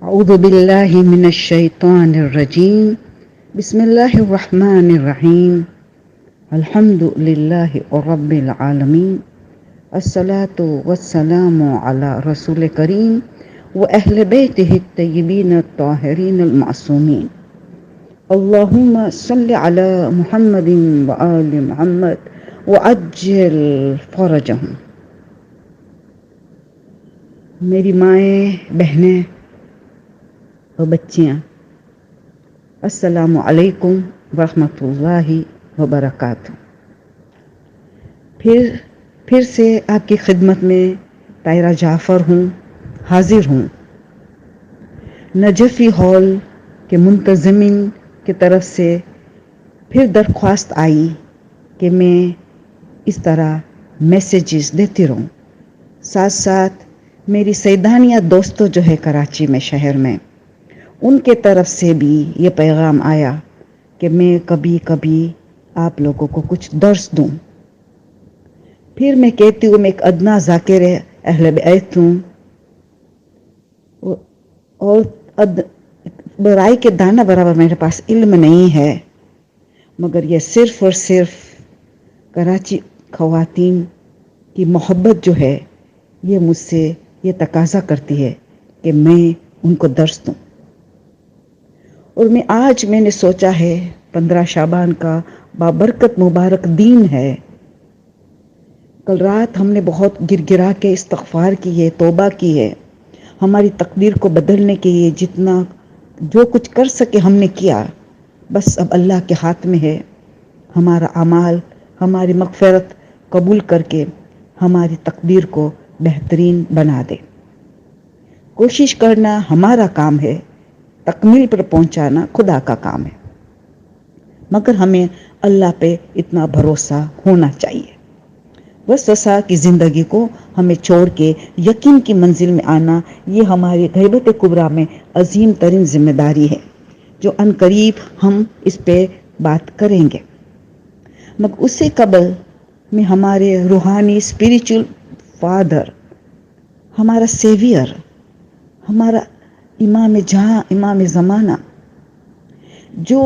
أعوذ بالله من الشيطان الرجيم. بسم الله الرحمن الرحيم. الحمد لله رب العالمين. الصلاة والسلام على رسول كريم وأهل بيته الطيبين الطاهرين المعصومين. اللهم صل على محمد وآل محمد وعجل فرجهم. میری مائیں، بہنیں اور بچیاں، السلام علیکم ورحمۃ اللہ وبرکاتہ۔ پھر سے آپ کی خدمت میں طاہرہ جعفر ہوں، حاضر ہوں۔ نجفی ہال کے منتظمین کی طرف سے پھر درخواست آئی کہ میں اس طرح میسیجز دیتی رہوں، ساتھ ساتھ میری سیدانیہ دوستوں جو ہے کراچی میں، شہر میں، ان کے طرف سے بھی یہ پیغام آیا کہ میں کبھی کبھی آپ لوگوں کو کچھ درس دوں۔ پھر میں کہتی ہوں، میں ایک ادنا ذاکر اہل بیت ہوں اور برائی کے دانہ برابر میرے پاس علم نہیں ہے، مگر یہ صرف اور صرف کراچی خواتین کی محبت جو ہے یہ مجھ سے یہ تقاضا کرتی ہے کہ میں ان کو درس دوں۔ اور آج میں نے سوچا ہے 15 شعبان کا بابرکت مبارک دن ہے۔ کل رات ہم نے بہت گر گرا کے استغفار کی ہے، توبہ کی ہے، ہماری تقدیر کو بدلنے کے لیے جتنا جو کچھ کر سکے ہم نے کیا۔ بس اب اللہ کے ہاتھ میں ہے، ہمارا اعمال ہماری مغفرت قبول کر کے ہماری تقدیر کو بہترین بنا دے۔ کوشش کرنا ہمارا کام ہے، تکمیل پر پہنچانا خدا کا کام ہے، مگر ہمیں اللہ پہ اتنا بھروسہ ہونا چاہیے۔ وسوسہ کی زندگی کو ہمیں چھوڑ کے یقین کی منزل میں آنا، یہ ہماری غیبت کبریٰ میں عظیم ترین ذمہ داری ہے، جو ان قریب ہم اس پہ بات کریں گے۔ مگر اس سے قبل میں ہمارے روحانی اسپریچول فادر، ہمارا سیویئر، ہمارا امام جہاں، امام زمانہ، جو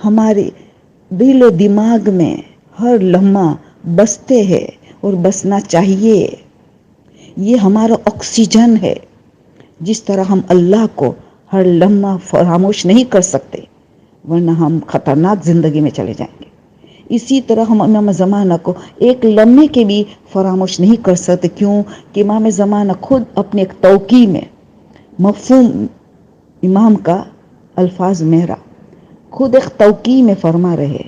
ہمارے دل و دماغ میں ہر لمحہ بستے ہیں اور بسنا چاہیے، یہ ہمارا آکسیجن ہے۔ جس طرح ہم اللہ کو ہر لمحہ فراموش نہیں کر سکتے ورنہ ہم خطرناک زندگی میں چلے جائیں گے، اسی طرح ہم امام زمانہ کو ایک لمحے کے بھی فراموش نہیں کر سکتے۔ کیوں کہ امام زمانہ خود اپنے ایک توقیع میں مفہوم امام کا الفاظ میرا خود ایک توقیع میں فرما رہے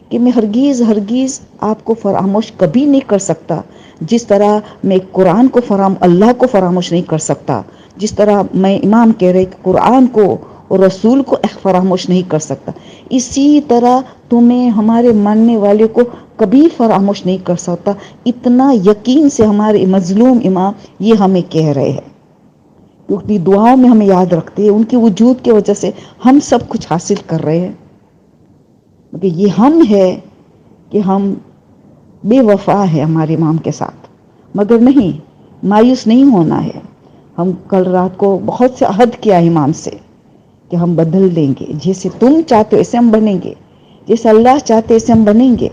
کہ میں ہرگز آپ کو فراموش کبھی نہیں کر سکتا، جس طرح میں قرآن کو اللہ کو فراموش نہیں کر سکتا، جس طرح میں امام کہہ رہے کہ قرآن کو اور رسول کو فراموش نہیں کر سکتا، اسی طرح تمہیں ہمارے ماننے والے کو کبھی فراموش نہیں کر سکتا۔ اتنا یقین سے ہمارے مظلوم امام یہ ہمیں کہہ رہے ہیں، کیونکہ دعاؤں میں ہمیں یاد رکھتے ہیں، ان کی وجود کی وجہ سے ہم سب کچھ حاصل کر رہے ہیں۔ کہ یہ ہم ہے کہ ہم بے وفا ہے ہمارے امام کے ساتھ، مگر نہیں، مایوس نہیں ہونا ہے۔ ہم کل رات کو بہت سے عہد کیا امام سے کہ ہم بدل دیں گے، جیسے تم چاہتے ہو ایسے ہم بنیں گے، جیسے اللہ چاہتے ایسے ہم بنیں گے،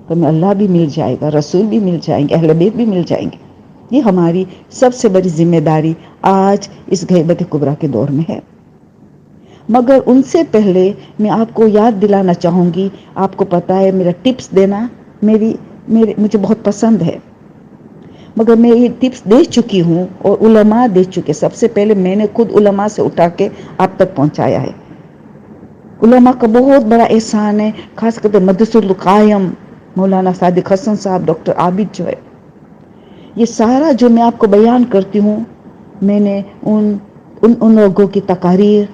تو ہمیں اللہ بھی مل جائے گا، رسول بھی مل جائیں گے، اہل بیت بھی مل جائیں گے۔ یہ ہماری سب سے بڑی ذمہ داری آج اس غیبت کبریٰ کے دور میں ہے۔ مگر ان سے پہلے میں آپ کو یاد دلانا چاہوں گی، آپ کو پتہ ہے میرا ٹپس دینا مجھے بہت پسند ہے، مگر میں یہ ٹپس دے چکی ہوں اور علماء دے چکے۔ سب سے پہلے میں نے خود علماء سے اٹھا کے آپ تک پہنچایا ہے۔ علماء کا بہت بڑا احسان ہے، خاص کر مدرسۃ القائم مولانا صادق حسن صاحب، ڈاکٹر عابد جو ہے، یہ سارا جو میں آپ کو بیان کرتی ہوں، میں نے ان لوگوں کی تقاریر،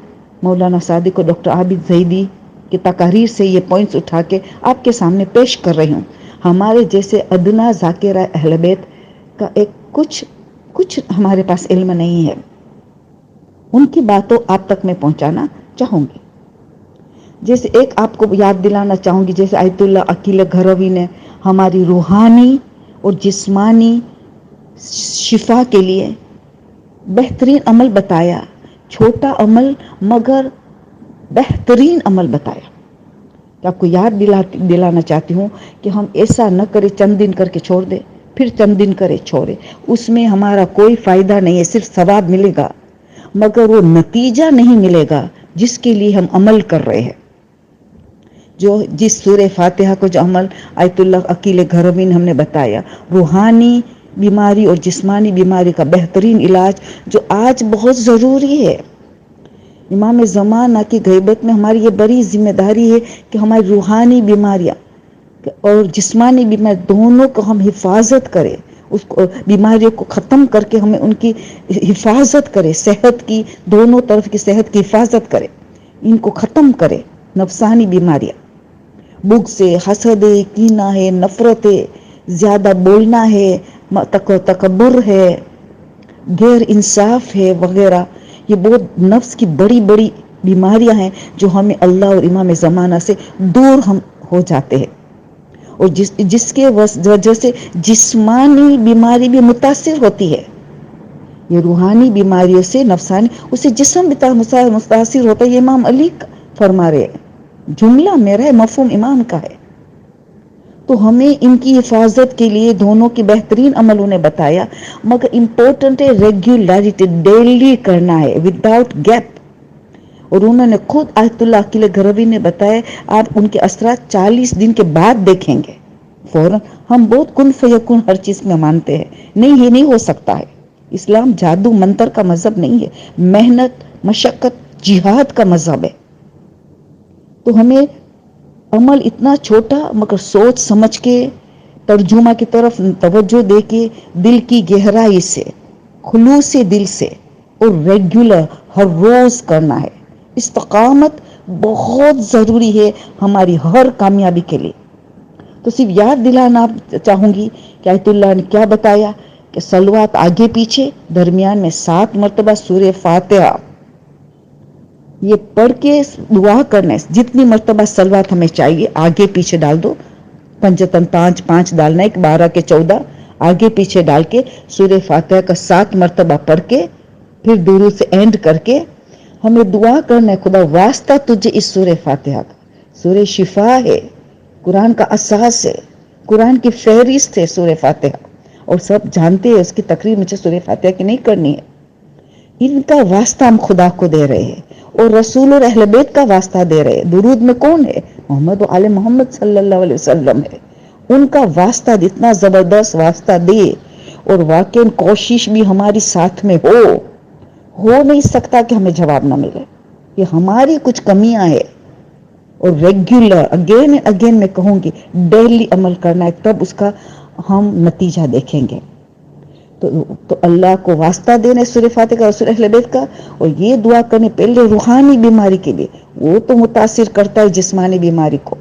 مولانا صادق اور ڈاکٹر عابد زیدی کی تقاریر سے یہ پوائنٹس اٹھا کے آپ کے سامنے پیش کر رہی ہوں۔ ہمارے جیسے ادنا ذاکرہ اہل بیت کا کچھ ہمارے پاس علم نہیں ہے، ان کی باتوں آپ تک میں پہنچانا چاہوں گی۔ جیسے ایک آپ کو یاد دلانا چاہوں گی، جیسے آیت اللہ عقیل گھروی نے ہماری روحانی اور جسمانی شفا کے لیے بہترین عمل بتایا، چھوٹا عمل مگر بہترین عمل بتایا. کہ آپ کو یاد دلانا چاہتی ہوں کہ ہم ایسا نہ کرے چند دن کر کے چھوڑ دے پھر چند دن کرے چھوڑے. اس میں ہمارا کوئی فائدہ نہیں ہے. صرف ثواب ملے گا مگر وہ نتیجہ نہیں ملے گا جس کے لیے ہم عمل کر رہے ہیں. جس سورہ فاتحہ کو جو عمل آیت اللہ عقیل گھرمی نے ہم نے بتایا، روحانی بیماری اور جسمانی بیماری کا بہترین علاج جو آج بہت ضروری ہے. امام زمانہ کی غیبت میں ہماری یہ بڑی ذمہ داری ہے کہ ہماری روحانی بیماریاں اور جسمانی بیماری دونوں کو ہم حفاظت کریں، اس کو بیماریوں کو ختم کر کے ہمیں ان کی حفاظت کرے، صحت کی دونوں طرف کی صحت کی حفاظت کرے، ان کو ختم کرے. نفسانی بیماریاں بغض سے، حسد ہے، کینہ ہے، نفرت ہے، زیادہ بولنا ہے، تکبر ہے، غیر انصاف ہے وغیرہ، یہ بہت نفس کی بڑی بڑی بیماریاں ہیں جو ہمیں اللہ اور امام زمانہ سے دور ہم ہو جاتے ہیں. اور جس کے وجہ سے جسمانی بیماری بھی متاثر ہوتی ہے. یہ روحانی بیماریوں سے نفسانی اسے جسم بھی متاثر ہوتا ہے. یہ امام علی فرما رہے ہیں. جملہ میرا ہے، مفہوم امام کا ہے. تو ہمیں ان کی حفاظت کے لیے دونوں کی بہترین عمل انہیں بتایا، مگر امپورٹنٹ ہے ریگولیرٹی، ڈیلی کرنا ہے وداؤٹ گیپ. اور انہوں نے خود آیت اللہ عقیل گھرمی نے بتایا آپ ان کے اثرات 40 دن کے بعد دیکھیں گے. فوراً ہم بہت کن فیکن ہر چیز میں مانتے ہیں، نہیں یہ نہیں ہو سکتا ہے. اسلام جادو منتر کا مذہب نہیں ہے، محنت، مشقت، جہاد کا مذہب ہے. تو ہمیں عمل اتنا چھوٹا مگر سوچ سمجھ کے ترجمہ کی طرف توجہ دے کے دل کی گہرائی سے، خلوص دل سے اور ریگولر ہر روز کرنا ہے. استقامت بہت ضروری ہے ہماری ہر کامیابی کے لیے. تو صرف یاد دلانا چاہوں گی کہ آیت اللہ نے کیا بتایا کہ صلوات آگے پیچھے، درمیان میں 7 مرتبہ سورہ فاتحہ یہ پڑھ کے دعا کرنے. جتنی مرتبہ صلوات ہمیں چاہیے آگے پیچھے ڈال دو، پنجتن 5 ڈالنا، 12 کے 14 آگے پیچھے ڈال کے سورہ فاتحہ کا 7 مرتبہ پڑھ کے پھر درود سے اینڈ کر کے ہمیں دعا کرنا ہے، خدا واسطہ تجھے اس سورہ فاتحہ کا. سورہ شفا ہے، قرآن کا اساس ہے، قرآن کی فہرست ہے سورہ فاتحہ، اور سب جانتے ہیں اس کی تقریر مجھے سورہ فاتحہ کی نہیں کرنی ہے. ان کا واسطہ ہم خدا کو دے رہے ہیں اور رسول اور اہل بیت کا واسطہ دے رہے ہیں. درود میں کون ہے؟ محمد و آل محمد صلی اللہ علیہ وسلم ہے. ان کا واسطہ اتنا زبردست واسطہ دے اور واقعی کوشش بھی ہماری ساتھ میں ہو نہیں سکتا کہ ہمیں جواب نہ ملے. یہ ہماری کچھ کمیاں ہیں. اور ریگولر اگین اگین میں کہوں گی ڈیلی عمل کرنا ہے، تب اس کا ہم نتیجہ دیکھیں گے. تو اللہ کو واسطہ دینا سورہ فاتحہ کا، رسول اہل بیت کا، اور یہ دعا کرنے پہلے روحانی بیماری کے لیے. وہ تو متاثر کرتا ہے جسمانی بیماری کو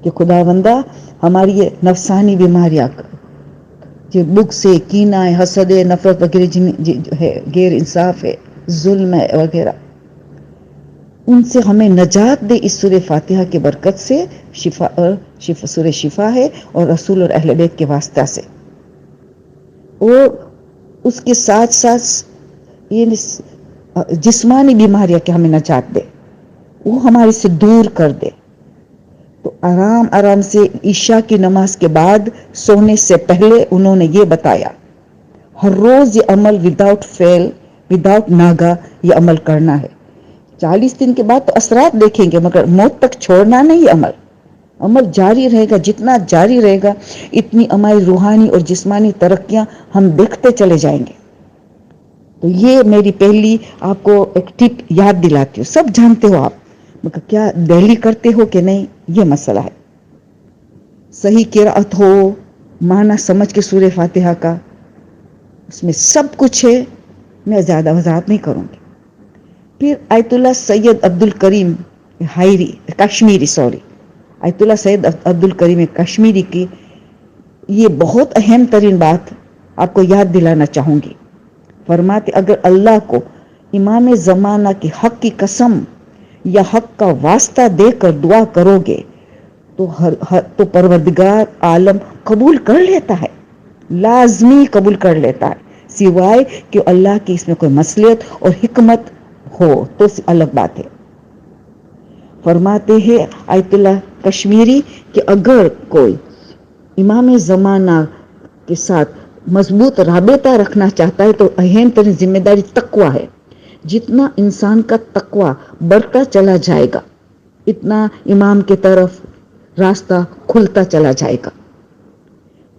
کہ خدا بندہ ہماری یہ نفسانی بیماریاں جو بغض سے، کینہ ہے، حسد ہے، نفرت وغیرہ ہے، غیر انصاف ہے، ظلم ہے وغیرہ، ان سے ہمیں نجات دے اس سورہ فاتحہ کی برکت سے. سورہ شفا ہے اور رسول اور اہل بیت کے واسطہ سے. اور اس کے ساتھ ساتھ یہ جسمانی بیماریاں کہ ہمیں نجات دے، وہ ہمارے سے دور کر دے. تو آرام آرام سے عشاء کی نماز کے بعد سونے سے پہلے انہوں نے یہ بتایا ہر روز یہ عمل وداؤٹ فیل، وداؤٹ ناگا یہ عمل کرنا ہے. 40 دن کے بعد تو اثرات دیکھیں گے مگر موت تک چھوڑنا نہیں. عمل جاری رہے گا. جتنا جاری رہے گا اتنی ہماری روحانی اور جسمانی ترقیاں ہم دیکھتے چلے جائیں گے. تو یہ میری پہلی آپ کو ایک ٹپ یاد دلاتی ہوں. سب جانتے ہو آپ مگر کیا دہلی کرتے ہو کہ نہیں، یہ مسئلہ ہے. صحیح قرأت ہو، معنی سمجھ کے سورہ فاتحہ کا، اس میں سب کچھ ہے. میں زیادہ وضاحت نہیں کروں گی. پھر آیت اللہ سید عبد الکریم آیت اللہ سید عبد الکریم کشمیری کی یہ بہت اہم ترین بات آپ کو یاد دلانا چاہوں گی. فرماتے اگر اللہ کو امام زمانہ کی حق کی قسم یا حق کا واسطہ دے کر دعا کرو گے تو پروردگار عالم قبول کر لیتا ہے، لازمی قبول کر لیتا ہے، سوائے کہ اللہ کی اس میں کوئی مصلحت اور حکمت ہو تو الگ بات ہے. فرماتے ہیں آیت اللہ کشمیری کہ اگر کوئی امام زمانہ کے ساتھ مضبوط رابطہ رکھنا چاہتا ہے تو اہم ترین ذمہ داری تقویٰ ہے. جتنا انسان کا تقویٰ بڑھتا چلا جائے گا اتنا امام کی طرف راستہ کھلتا چلا جائے گا.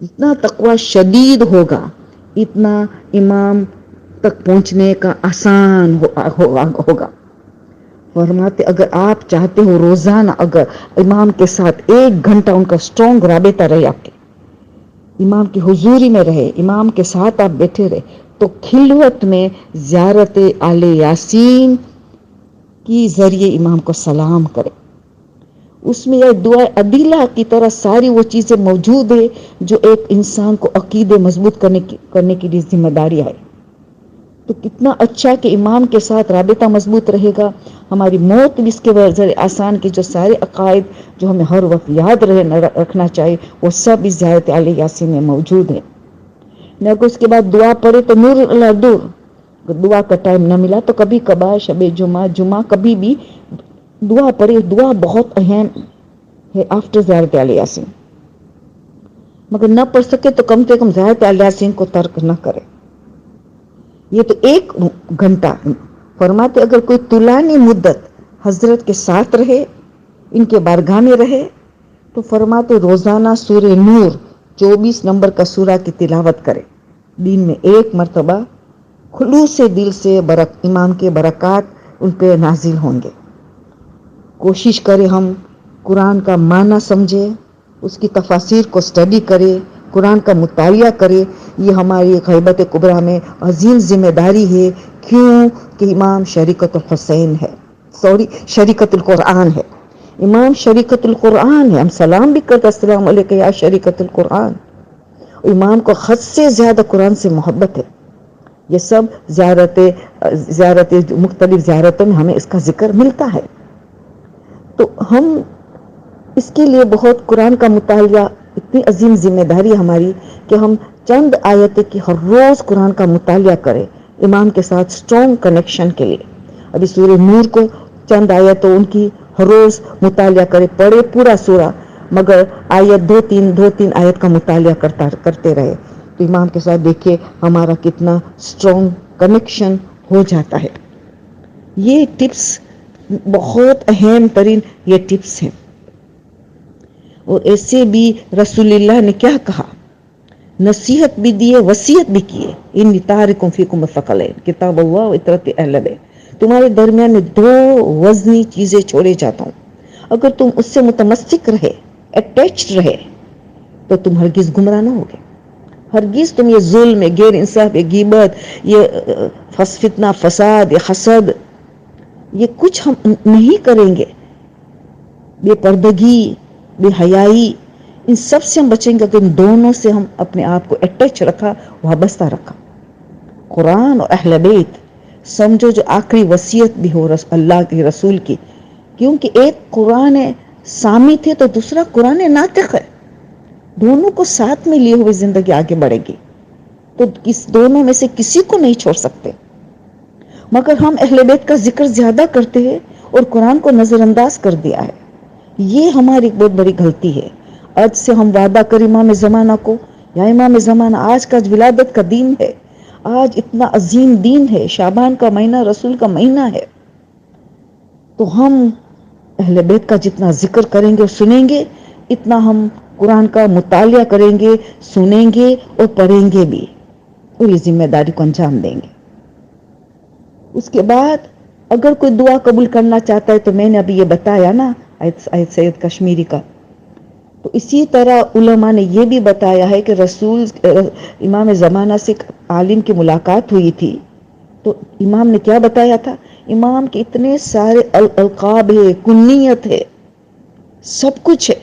جتنا تقویٰ شدید ہوگا اتنا امام تک پہنچنے کا آسان ہوگا. فرماتے اگر آپ چاہتے ہو روزانہ اگر امام کے ساتھ 1 گھنٹہ ان کا سٹرونگ رابطہ رہے، آپ کے امام کی حضوری میں رہے، امام کے ساتھ آپ بیٹھے رہے، تو خلوت میں زیارت آل یاسین کی ذریعے امام کو سلام کرے. اس میں یہ دعا عدیلہ کی طرح ساری وہ چیزیں موجود ہے جو ایک انسان کو عقیدے مضبوط کرنے کی لیے ذمہ داری ہے. تو کتنا اچھا کہ امام کے ساتھ رابطہ مضبوط رہے گا. ہماری موت بھی اس کے ذریعے آسان کی جو سارے عقائد جو ہمیں ہر وقت یاد رکھنا چاہیے وہ سب اس زیارت آل یاسین میں موجود ہے. اگر اس کے بعد دعا پڑھے تو نور اللہ دور. دعا کا ٹائم نہ ملا تو کبھی کبھار شب جمعہ کبھی بھی دعا پڑھے. دعا بہت اہم ہے آفٹر زیارت آل یاسین. مگر نہ پڑھ سکے تو کم سے کم زیارت آل یاسین کو ترک نہ کرے. یہ تو 1 گھنٹہ. فرماتے اگر کوئی طولانی مدت حضرت کے ساتھ رہے، ان کے بارگاہ میں رہے، تو فرماتے روزانہ سورہ نور 24 نمبر کا سورہ کی تلاوت کرے. دن میں 1 مرتبہ خلوص دل سے امام کے برکات ان پہ نازل ہوں گے. کوشش کرے ہم قرآن کا معنی سمجھے، اس کی تفاسیر کو اسٹڈی کرے، قرآن کا مطالعہ کرے. یہ ہماری غیبت کبریٰ میں عظیم ذمہ داری ہے. کیوں کہ امام شریکت الحسین ہے، شریکت القرآن ہے. امام شریکت القرآن ہے. ہم سلام بھی کرتے السلام علیکم یا شریکت القرآن. امام کو حد سے زیادہ قرآن سے محبت ہے. یہ سب زیارت مختلف زیارتوں میں ہمیں اس کا ذکر ملتا ہے. تو ہم اس کے لیے بہت قرآن کا مطالعہ اتنی عظیم ذمہ داری ہماری کہ ہم چند آیتیں کی ہر روز قرآن کا مطالعہ کریں امام کے ساتھ سٹرونگ کنیکشن کے لیے. ابھی سورہ نور کو چند آیتوں ان کی ہر روز مطالعہ کرے، پڑھے پورا سورہ، مگر آیت 2-3 آیت کا مطالعہ کرتے رہے تو امام کے ساتھ دیکھیے ہمارا کتنا سٹرونگ کنیکشن ہو جاتا ہے. یہ ٹپس بہت اہم ترین یہ ٹپس ہیں. اور ایسے بھی رسول اللہ نے کیا کہا، نصیحت بھی دیے، وصیت بھی کیے. ان تارکم فیکم الثقلین کتاب اللہ و اطرت اہل بیت. تمہارے درمیان میں 2 وزنی چیزیں چھوڑے جاتا ہوں، اگر تم اس سے متمسک رہے، اٹیچڈ رہے، تو تم ہرگز گمراہ نہ ہوگے. ہرگز تم یہ ظلم، یہ غیر انصاف، یہ غیبت، یہ فتنہ فساد، یہ حسد، یہ کچھ ہم نہیں کریں گے. بے پردگی، بے حیائی، ان سب سے ہم بچیں گے اگر ان دونوں سے ہم اپنے آپ کو اٹیچ رکھا، وابستہ رکھا. قرآن اور اہل بیت سمجھو جو آخری وصیت بھی ہو اللہ کے رسول کی، کیونکہ ایک قرآن صامت ہے تو دوسرا قرآن ناطق ہے. دونوں کو ساتھ میں لیے ہوئے زندگی آگے بڑھے گی. تو اس دونوں میں سے کسی کو نہیں چھوڑ سکتے. مگر ہم اہل بیت کا ذکر زیادہ کرتے ہیں اور قرآن کو نظر انداز کر دیا ہے. یہ ہماری بہت بڑی غلطی ہے. آج سے ہم وعدہ کریں امام زمانہ کو، یا امام زمانہ آج کا ولادت کا دن ہے، آج اتنا عظیم دن ہے، شعبان کا مہینہ رسول کا مہینہ ہے، تو ہم اہل بیت کا جتنا ذکر کریں گے اور سنیں گے اتنا ہم قرآن کا مطالعہ کریں گے، سنیں گے اور پڑھیں گے بھی، اور یہ ذمہ داری کو انجام دیں گے. اس کے بعد اگر کوئی دعا قبول کرنا چاہتا ہے تو میں نے ابھی یہ بتایا نا آیت سید کشمیری کا، تو اسی طرح علماء نے یہ بھی بتایا ہے کہ رسول امام زمانہ سے عالم کی ملاقات ہوئی تھی تو امام نے کیا بتایا تھا، امام کے اتنے سارے القاب ہے، کنیت ہے، سب کچھ ہے،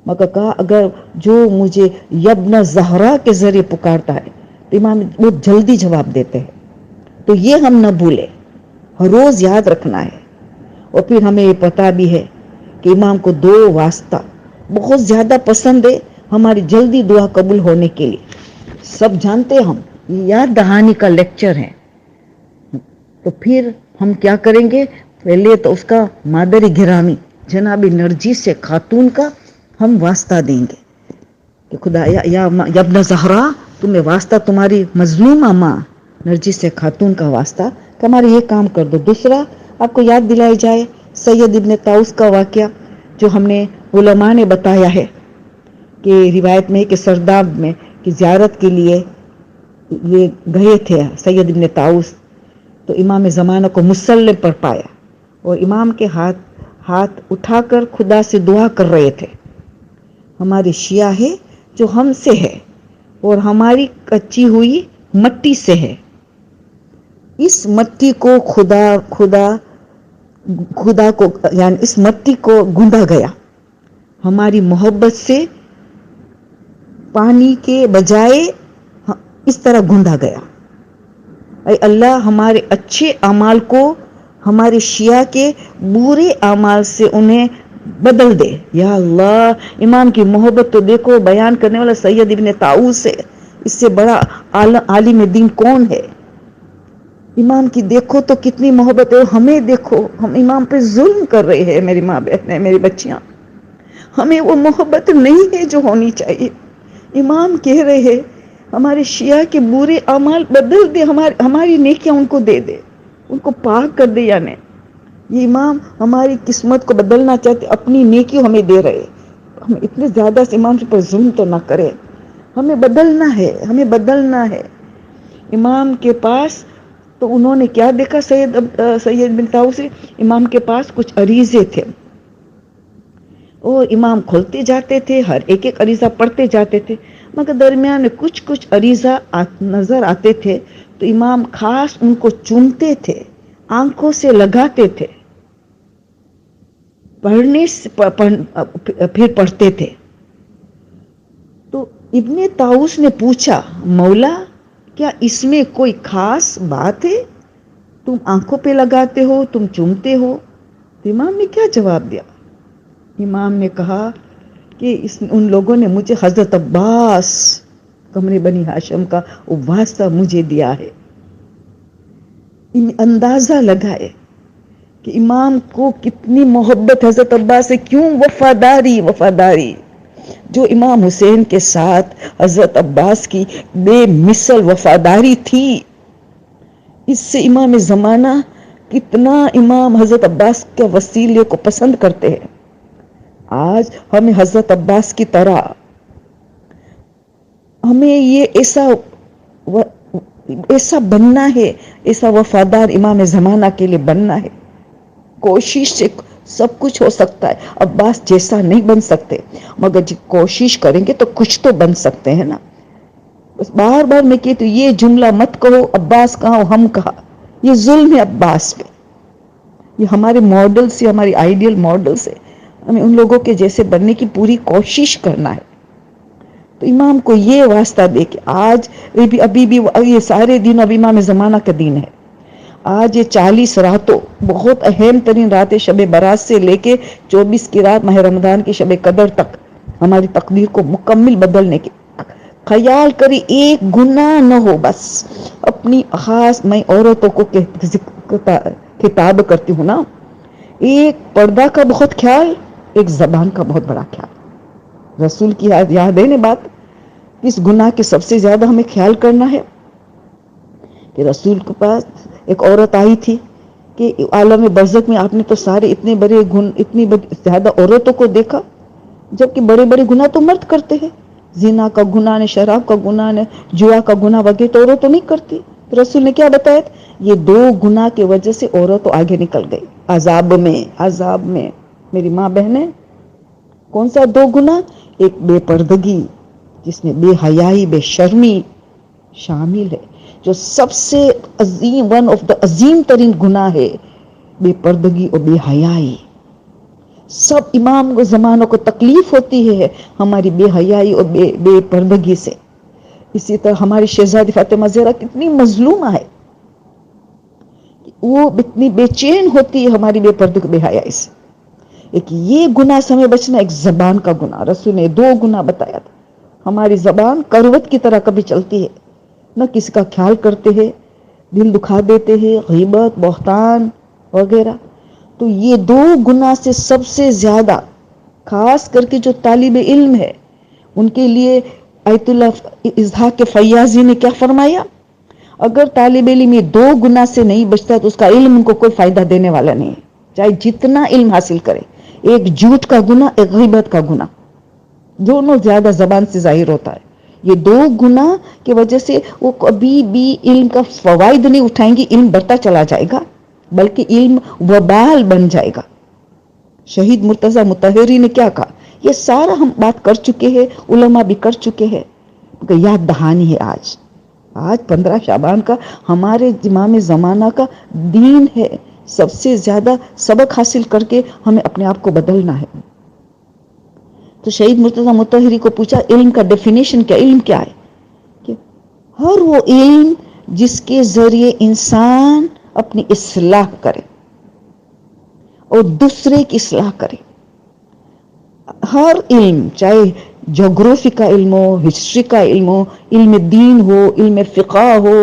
مگر کہا اگر جو مجھے یبن زہرا کے ذریعے پکارتا ہے تو امام بہت جلدی جواب دیتے ہیں. تو یہ ہم نہ بھولے، ہر روز یاد رکھنا ہے. اور پھر ہمیں یہ پتا بھی ہے کہ امام کو 2 واسطہ بہت زیادہ پسند ہے ہماری جلدی دعا قبول ہونے کے لیے. سب جانتے ہم، یہ یاد دہانی کا لیکچر ہے. تو پھر ہم کیا کریں گے؟ پہلے تو اس کا مادر گرامی جناب نرجس سے خاتون کا ہم واسطہ دیں گے کہ خدا یا ابن زہرا تمہیں واسطہ تمہاری مظلومہ ماں نرجس سے خاتون کا واسطہ کہ ہمارے یہ کام کر دو. دوسرا آپ کو یاد دلائی جائے سید ابن طاؤس کا واقعہ جو ہم نے علماء نے بتایا ہے کہ روایت میں کہ سرداب میں کی زیارت کے لیے یہ گئے تھے سید ابن طاؤس، تو امام زمانہ کو مصلی پر پایا اور امام کے ہاتھ اٹھا کر خدا سے دعا کر رہے تھے. ہمارے شیعہ ہے جو ہم سے ہے اور ہماری کچی ہوئی مٹی سے ہے، اس مٹی کو خدا کو یعنی اس مٹی کو گوندا گیا ہماری محبت سے، پانی کے بجائے اس طرح گوندا گیا. اے اللہ ہمارے اچھے اعمال کو ہمارے شیعہ کے برے اعمال سے انہیں بدل دے یا اللہ. امام کی محبت تو دیکھو، بیان کرنے والا سید ابن طاؤس ہے، اس سے بڑا عالم دین کون ہے؟ امام کی دیکھو تو کتنی محبت ہے. ہمیں دیکھو، ہم امام پہ ظلم کر رہے ہیں. میری ماں بہنیں، میری بچیاں، ہمیں وہ محبت نہیں ہے جو ہونی چاہیے. امام کہہ رہے ہیں ہمارے شیعہ کے برے اعمال بدل دے، ہماری نیکیاں ان کو دے دے، ان کو پاک کر دے. یعنی یہ امام ہماری قسمت کو بدلنا چاہتے، اپنی نیکی ہمیں دے رہے. ہم اتنے زیادہ سے امام پر ظلم تو نہ کرے. ہمیں بدلنا ہے، ہمیں بدلنا ہے. امام کے پاس تو انہوں نے کیا دیکھا؟ سید بن طاؤس، امام کے پاس کچھ عریضے تھے، وہ امام کھولتے جاتے تھے، ہر ایک عریضہ پڑھتے جاتے تھے، مگر درمیان میں کچھ عریضہ نظر آتے تھے تو امام خاص ان کو چومتے تھے، آنکھوں سے لگاتے تھے، پھر پڑھتے تھے. تو ابن طاؤس نے پوچھا مولا کیا اس میں کوئی خاص بات ہے؟ تم آنکھوں پہ لگاتے ہو، تم چومتے ہو. تو امام نے کیا جواب دیا؟ امام نے کہا کہ ان لوگوں نے مجھے حضرت عباس قمر بنی ہاشم کا واسطہ مجھے دیا ہے. اندازہ لگائے کہ امام کو کتنی محبت حضرت عباس سے. کیوں؟ وفاداری جو امام حسین کے ساتھ حضرت عباس کی بے مثل وفاداری تھی، اس سے امام زمانہ کتنا امام حضرت عباس کے وسیلے کو پسند کرتے ہیں. آج ہمیں حضرت عباس کی طرح ہمیں یہ ایسا بننا ہے، ایسا وفادار امام زمانہ کے لیے بننا ہے. کوشش سے سب کچھ ہو سکتا ہے. عباس جیسا نہیں بن سکتے، مگر جب کوشش کریں گے تو کچھ تو بن سکتے ہیں نا. بس بار بار میں کہتی ہوں یہ جملہ مت کہو عباس کہاں ہم کہا، یہ ظلم ہے عباس پہ. یہ ہمارے ماڈل سے، ہماری آئیڈیل ماڈل سے ہمیں ان لوگوں کے جیسے بننے کی پوری کوشش کرنا ہے. تو امام کو یہ واسطہ دے کہ آج ابھی بھی یہ سارے دن اب امام زمانہ کا دن ہے. آج یہ 40 راتوں بہت اہم ترین راتیں، شب برات سے لے کے 24 کی رات ماہ رمضان کی شب قدر تک ہماری تقدیر کو مکمل بدلنے کی خیال کری. ایک گناہ نہ ہو. بس اپنی خاص میں عورتوں کو خطاب کرتی ہوں نا، ایک پردہ کا بہت خیال، ایک زبان کا بہت بڑا خیال. رسول کی یاد ہے نا بات، اس گناہ کے سب سے زیادہ ہمیں خیال کرنا ہے کہ رسول کے پاس ایک عورت آئی تھی کہ عالم برزخ میں آپ نے تو سارے اتنی زیادہ عورتوں کو دیکھا، جبکہ بڑے بڑے گناہ تو مرد کرتے ہیں. زنا کا گناہ نے، شراب کا گناہ نے، جوا کا گناہ وغیرہ تو عورت تو نہیں کرتی. رسول نے کیا بتایا؟ یہ 2 گناہ کی وجہ سے عورت تو آگے نکل گئی عذاب میں. میری ماں بہنیں، کون سا 2 گناہ؟ ایک بے پردگی جس میں بے حیائی، بے شرمی شامل ہے، جو سب سے عظیم، ون آف دا عظیم ترین گناہ ہے، بے پردگی اور بے حیائی. سب امام کو زمانوں کو تکلیف ہوتی ہے ہماری بے حیائی اور بے پردگی سے. اسی طرح ہماری شہزادی فاطمہ زہرا کتنی مظلومہ ہے، وہ اتنی بے چین ہوتی ہے ہماری بے پردگی بے حیائی سے. ایک یہ گناہ سے ہمیں بچنا، ایک زبان کا گناہ. رسول نے 2 گناہ بتایا تھا. ہماری زبان کروٹ کی طرح کبھی چلتی ہے، نہ کسی کا خیال کرتے ہیں، دل دکھا دیتے ہیں، غیبت، بہتان، وغیرہ. تو یہ 2 گنا سے سب سے زیادہ، خاص کر کے جو طالب علم ہے ان کے لیے آیت اللہ اسحاق فیاضی نے کیا فرمایا، اگر طالب علم یہ 2 گنا سے نہیں بچتا تو اس کا علم ان کو کوئی فائدہ دینے والا نہیں ہے، چاہے جتنا علم حاصل کرے. ایک جھوٹ کا گنا، ایک غیبت کا گنا، دونوں زیادہ زبان سے ظاہر ہوتا ہے. یہ 2 گنا کی وجہ سے وہ کبھی بھی علم کا فوائد نہیں اٹھائیں گے، علم بڑھتا چلا جائے گا بلکہ علم وبال بن جائے گا. شہید مرتضی مطہری نے کیا کہا، یہ سارا ہم بات کر چکے ہیں، علماء بھی کر چکے ہیں، یاد دہانی ہے. آج 15 شعبان کا ہمارے امام زمانہ کا دین ہے. سب سے زیادہ سبق حاصل کر کے ہمیں اپنے آپ کو بدلنا ہے. تو شہید مرتضی مطہری کو پوچھا علم کا ڈیفینیشن کیا، علم کیا ہے؟ کہ ہر وہ علم جس کے ذریعے انسان اپنی اصلاح کرے اور دوسرے کی اصلاح کرے. ہر علم، چاہے جغرافی کا علم ہو، ہسٹری کا علم ہو، علم دین ہو، علم فقہ ہو،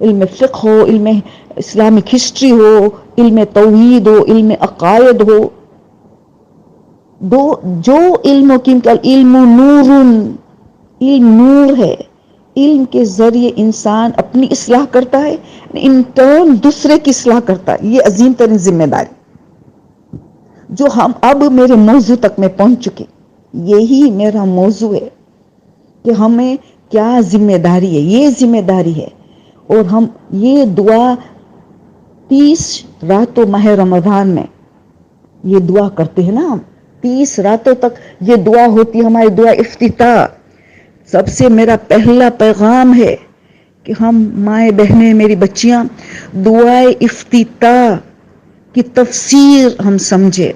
علم فقہ ہو، علم اسلامک ہسٹری ہو، علم توحید ہو، علم عقائد ہو، جو علم کا علم نور، علم نور ہے. علم کے ذریعے انسان اپنی اصلاح کرتا ہے، ان ٹرن دوسرے کی اصلاح کرتا ہے. یہ عظیم ترین ذمہ داری جو ہم اب میرے موضوع تک میں پہنچ چکے. یہی میرا موضوع ہے کہ ہمیں کیا ذمہ داری ہے. یہ ذمہ داری ہے، اور ہم یہ دعا 30 راتوں ماہ رمضان میں یہ دعا کرتے ہیں نا. ہم 30 راتوں تک یہ دعا ہوتی، ہماری دعا افتتاح. سب سے میرا پہلا پیغام ہے کہ ہم مائیں بہنیں، میری بچیاں، دعائے افتتاح کی تفسیر ہم سمجھے.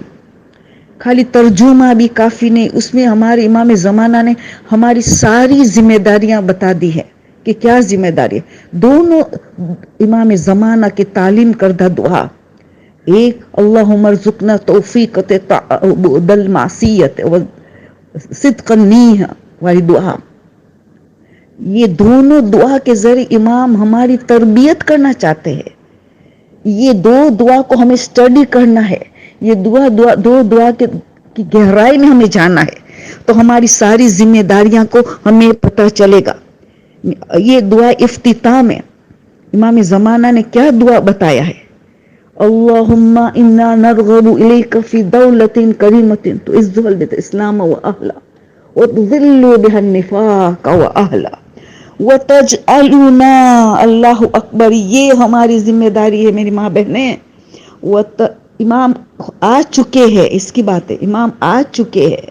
خالی ترجمہ بھی کافی نہیں، اس میں ہمارے امام زمانہ نے ہماری ساری ذمہ داریاں بتا دی ہے کہ کیا ذمہ داری ہے. دونوں امام زمانہ کی تعلیم کردہ دعا، ایک اللہم ارزقنا توفیق تعبد المعصیت صدق النیہ والی دعا. یہ دونوں دعا کے ذریعے امام ہماری تربیت کرنا چاہتے ہیں. یہ 2 دعا کو ہمیں اسٹڈی کرنا ہے. یہ دو دعا کی گہرائی میں ہمیں جانا ہے تو ہماری ساری ذمہ داریاں کو ہمیں پتہ چلے گا. یہ دعا افتتاح میں امام زمانہ نے کیا دعا بتایا ہے، اللہم انا نرغب الیک فی دولت کریمت تعز الاسلام و اہلا وتذل بها النفاق و اہلا وتجعلنا، اللہ اکبر، یہ ہماری ذمہ داری ہے میری ماں بہنیں. امام آ چکے ہیں، اس کی بات ہے، امام آ چکے ہیں.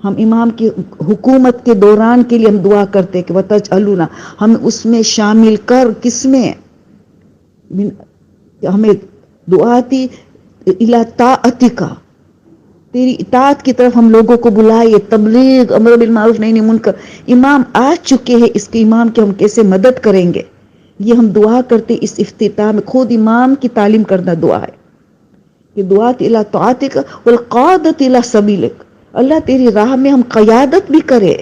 ہم امام کی حکومت کے دوران کے لیے ہم دعا کرتے کہ وتجعلنا، ہم اس میں شامل کر. کس میں؟ ہمیں دعا تھی الی طاعتک، تیری اطاعت کی طرف ہم لوگوں کو بلائے، تبلیغ، امر بالمعروف نہی عن المنکر. امام آ چکے ہیں، اس کے امام کی ہم کیسے مدد کریں گے؟ یہ ہم دعا کرتے اس افتتاح میں. خود امام کی تعلیم کردہ دعا ہے کہ دعات الی طاعتک والقادۃ الی سبیلک، اللہ تیری راہ میں ہم قیادت بھی کرے،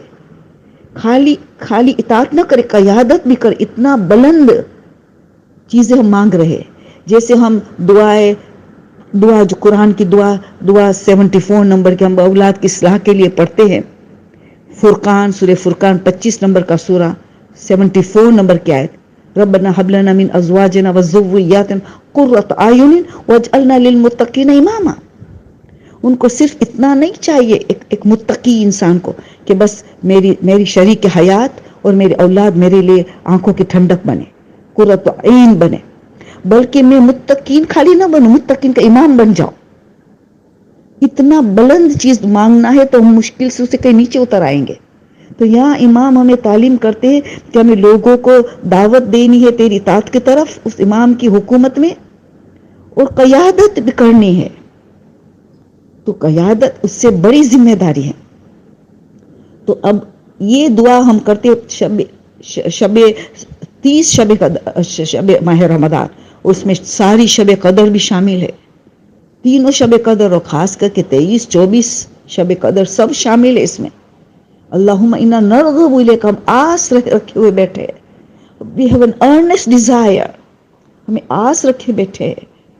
خالی اطاعت نہ کرے، قیادت بھی کرے. اتنا بلند چیزیں ہم مانگ رہے. جیسے ہم دعا جو قرآن کی دعا 74 نمبر کے ہم اولاد کی اصلاح کے لیے پڑھتے ہیں. فرقان، سورہ فرقان 25 نمبر کا سورہ، 74 نمبر کی آیت، ربنا هب لنا من ازواجنا وذرياتنا قرۃ اعین واجعلنا للمتقین اماما. ان کو صرف اتنا نہیں چاہیے ایک متقی انسان کو کہ بس میری شریک حیات اور میری اولاد میرے لیے آنکھوں کی ٹھنڈک بنے، قرۃ عین بنے، بلکہ میں متقین خالی نہ بنوں، متقین کا امام بن جاؤں. اتنا بلند چیز مانگنا ہے تو ہم مشکل سے اسے کہیں نیچے اتر آئیں گے. تو یہاں امام ہمیں تعلیم کرتے ہیں کہ ہمیں لوگوں کو دعوت دینی ہے تیری اطاعت کی طرف، اس امام کی حکومت میں، اور قیادت بھی کرنی ہے. تو قیادت اس سے بڑی ذمہ داری ہے. تو اب یہ دعا ہم کرتے شب 30 شب ماہ رمضان، اس میں ساری شب قدر بھی شامل ہے. تینوں شب قدر، اور خاص کر کے 23 24 شب قدر سب شامل ہے اس میں. اللہم انا نرغب الیک، ہم آس رکھے بیٹھے، we have an earnest desire، ہمیں آس رکھے بیٹھے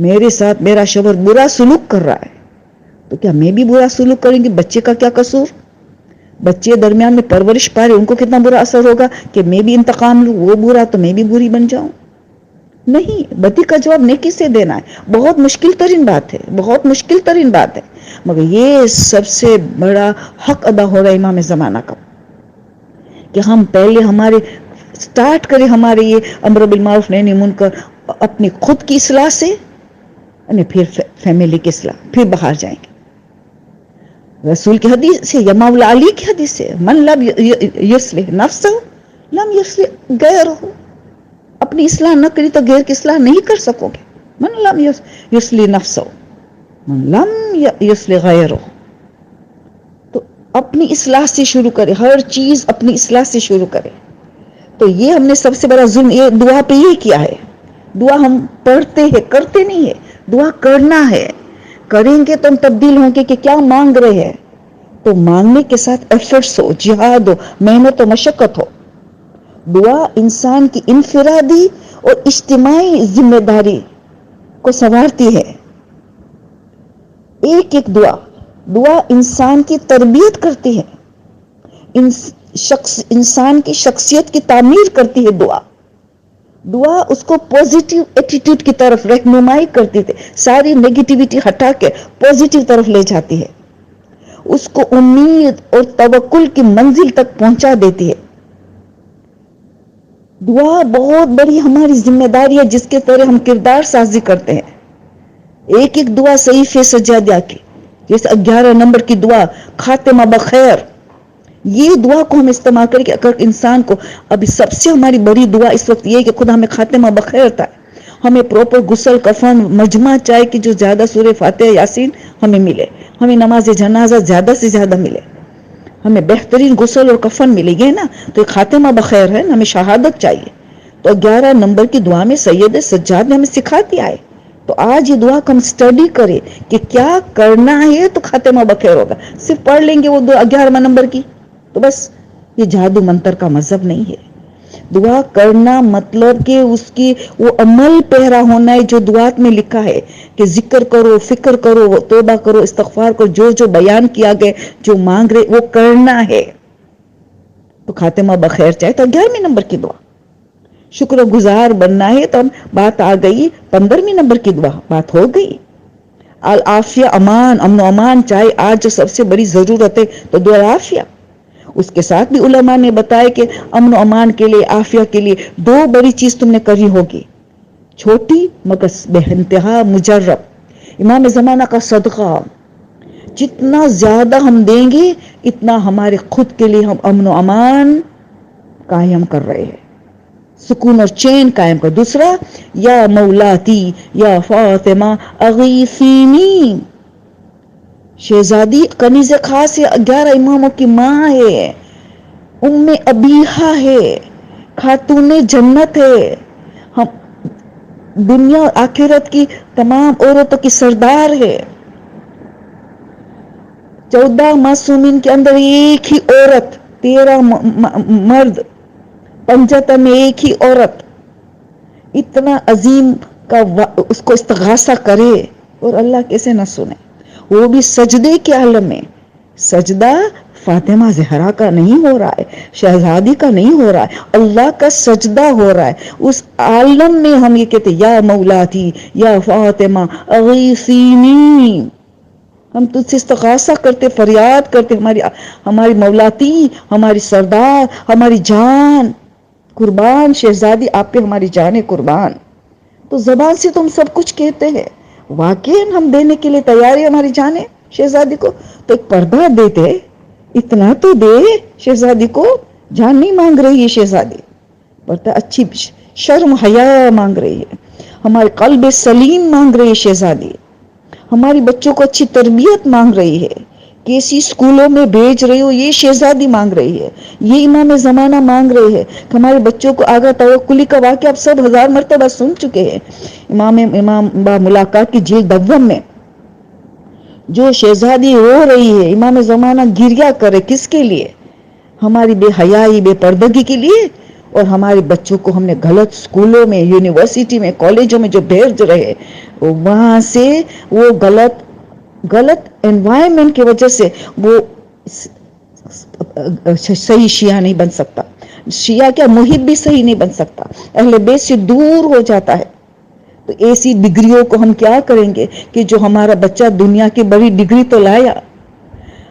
میرے ساتھ میرا شوہر برا سلوک کر رہا ہے تو کیا میں بھی برا سلوک کریں گی؟ بچے کا کیا قصور؟ بچے درمیان میں پرورش پا رہے، ان کو کتنا برا اثر ہوگا کہ میں بھی انتقام لوں، وہ برا تو میں بھی بری بن جاؤں؟ نہیں، بدی کا جواب نیکی سے دینا ہے۔ بہت مشکل ترین بات ہے، بہت مشکل ترین بات ہے، مگر یہ سب سے بڑا حق ادا ہو رہا ہے امام زمانہ کا، کہ ہم پہلے ہمارے سٹارٹ کریں ہمارے یہ امر بالمعروف نہی عن المنکر اپنی خود کی اصلاح سے، پھر فیملی کی اصلاح، پھر باہر جائیں گے۔ رسول کی حدیث ہے یا مولا علی کی حدیث ہے، من لم یصلح نفسہ لم یصلح غیرہ، اپنی اصلاح نہ کری تو غیر کی اصلاح نہیں کر سکو گے۔ من لم یصلح نفسہ من لم یصلح غیرہ، تو اپنی اصلاح سے شروع کرے، ہر چیز اپنی اصلاح سے شروع کرے۔ تو یہ ہم نے سب سے بڑا ظلم یہ دعا پہ یہ کیا ہے۔ دعا ہم پڑھتے ہیں، کرتے نہیں ہے، دعا کرنا ہے۔ کریں گے تو ہم تبدیل ہوں گے کہ کیا مانگ رہے ہیں، تو مانگنے کے ساتھ ایفرٹس ہو، جہاد ہو، محنت و مشقت ہو۔ دعا انسان کی انفرادی اور اجتماعی ذمہ داری کو سنوارتی ہے۔ ایک ایک دعا انسان کی تربیت کرتی ہے، انسان کی شخصیت کی تعمیر کرتی ہے۔ دعا اس کو پوزیٹیو ایٹیٹیوڈ کی طرف رہنمائی کرتی تھی، ساری نیگیٹیوٹی ہٹا کے پوزیٹیو طرف لے جاتی ہے، اس کو امید اور توکل کی منزل تک پہنچا دیتی ہے۔ دعا بہت بڑی ہماری ذمہ داری ہے جس کے طرح ہم کردار سازی کرتے ہیں۔ ایک ایک دعا صحیفے سجادہ کی، جیسے 11 نمبر کی دعا خاتمہ بخیر، یہ دعا کو ہم استعمال کریں کہ اگر انسان کو ابھی سب سے ہماری بڑی دعا اس وقت یہ ہے کہ خدا ہمیں خاتمہ بخیر تھا، ہمیں پروپر غسل کفن مجمع چاہے کہ جو زیادہ سورہ فاتحہ یاسین ہمیں ملے، ہمیں نماز جنازہ زیادہ سے زیادہ ملے، ہمیں بہترین غسل اور کفن ملے گی نا، تو خاتمہ بخیر ہے، ہمیں شہادت چاہیے۔ تو 11 نمبر کی دعا میں سید سجاد نے ہمیں سکھا دیا ہے، تو آج یہ دعا کو ہم اسٹڈی کریں کہ کیا کرنا ہے تو خاتمہ بخیر ہوگا۔ صرف پڑھ لیں گے وہ 11 نمبر کی تو بس، یہ جادو منتر کا مذہب نہیں ہے۔ دعا کرنا مطلب کہ اس کی وہ عمل پیرا ہونا ہے جو دعات میں لکھا ہے کہ ذکر کرو، فکر کرو، توبہ کرو، استغفار کرو، جو جو بیان کیا گیا، جو مانگ رہے وہ کرنا ہے۔ تو خاتمہ بخیر چاہے تو 11 نمبر کی دعا، شکر گزار بننا ہے تو بات آ گئی 15 نمبر کی دعا، بات ہو گئی۔ العافیہ، امان، امن و امان چاہے آج جو سب سے بڑی ضرورت ہے تو دعا عافیہ۔ اس کے ساتھ بھی علماء نے بتایا کہ امن و امان کے لیے، عافیہ کے لیے 2 بڑی چیز تم نے کری ہوگی، چھوٹی مگر بے انتہا مجرب، امام زمانہ کا صدقہ۔ جتنا زیادہ ہم دیں گے اتنا ہمارے خود کے لیے ہم امن و امان قائم کر رہے ہیں، سکون اور چین قائم کر۔ دوسرا، یا مولاتی یا فاطمہ اغیثینی، شہزادی کنیز خاص ہے، 11 اماموں کی ماں ہے، ام ابیحہ ہے، خاتون جنت ہے، ہم دنیا آخرت کی تمام عورتوں کی سردار ہے۔ 14 معصومین کے اندر ایک ہی عورت، 13 مرد، پنجتن میں ایک ہی عورت، اتنا عظیم کا اس کو استغاثہ کرے اور اللہ کیسے نہ سنے، وہ بھی سجدے کے عالم میں۔ سجدہ فاطمہ زہرا کا نہیں ہو رہا ہے، شہزادی کا نہیں ہو رہا ہے، اللہ کا سجدہ ہو رہا ہے۔ اس عالم میں ہم یہ کہتے یا مولاتی یا فاطمہ اغیثینی، ہم تجھ سے استغاثہ کرتے، فریاد کرتے، ہماری مولاتی، ہماری سردار، ہماری جان قربان، شہزادی آپ پہ ہماری جانیں قربان۔ تو زبان سے تم سب کچھ کہتے ہیں، واقعی ہم دینے کے لیے تیار ہیں ہماری جانیں شہزادی کو، تو ایک پردہ دیتے، اتنا تو دے شہزادی کو، جان نہیں مانگ رہی ہے شہزادی، پردہ اچھی شرم حیا مانگ رہی ہے، ہمارے قلب سلیم مانگ رہی ہے شہزادی، ہماری بچوں کو اچھی تربیت مانگ رہی ہے، کیسی سکولوں میں بھیج رہی ہو یہ شہزادی مانگ رہی ہے، یہ امام زمانہ مانگ رہے ہیں کہ ہمارے بچوں کو آگاہ توکلی کا واقعہ آپ سب 1000 مرتبہ سن چکے ہیں۔ امام با ملاقات کی جلد اول میں جو شہزادی رو رہی ہے، امام زمانہ گریہ کرے، کس کے لیے؟ ہماری بے حیائی، بے پردگی کے لیے، اور ہمارے بچوں کو ہم نے غلط اسکولوں میں، یونیورسٹی میں، کالجوں میں جو بھیج رہے، وہاں سے وہ غلط انوائرمنٹ کی وجہ سے وہ صحیح شیعہ نہیں بن سکتا. شیعہ کیا، محب بھی صحیح نہیں بن سکتا، اہل بیت سے دور ہو جاتا ہے. تو ایسی ڈگریوں کو ہم کیا کریں گے کہ جو ہمارا بچہ دنیا کی بڑی ڈگری تو لایا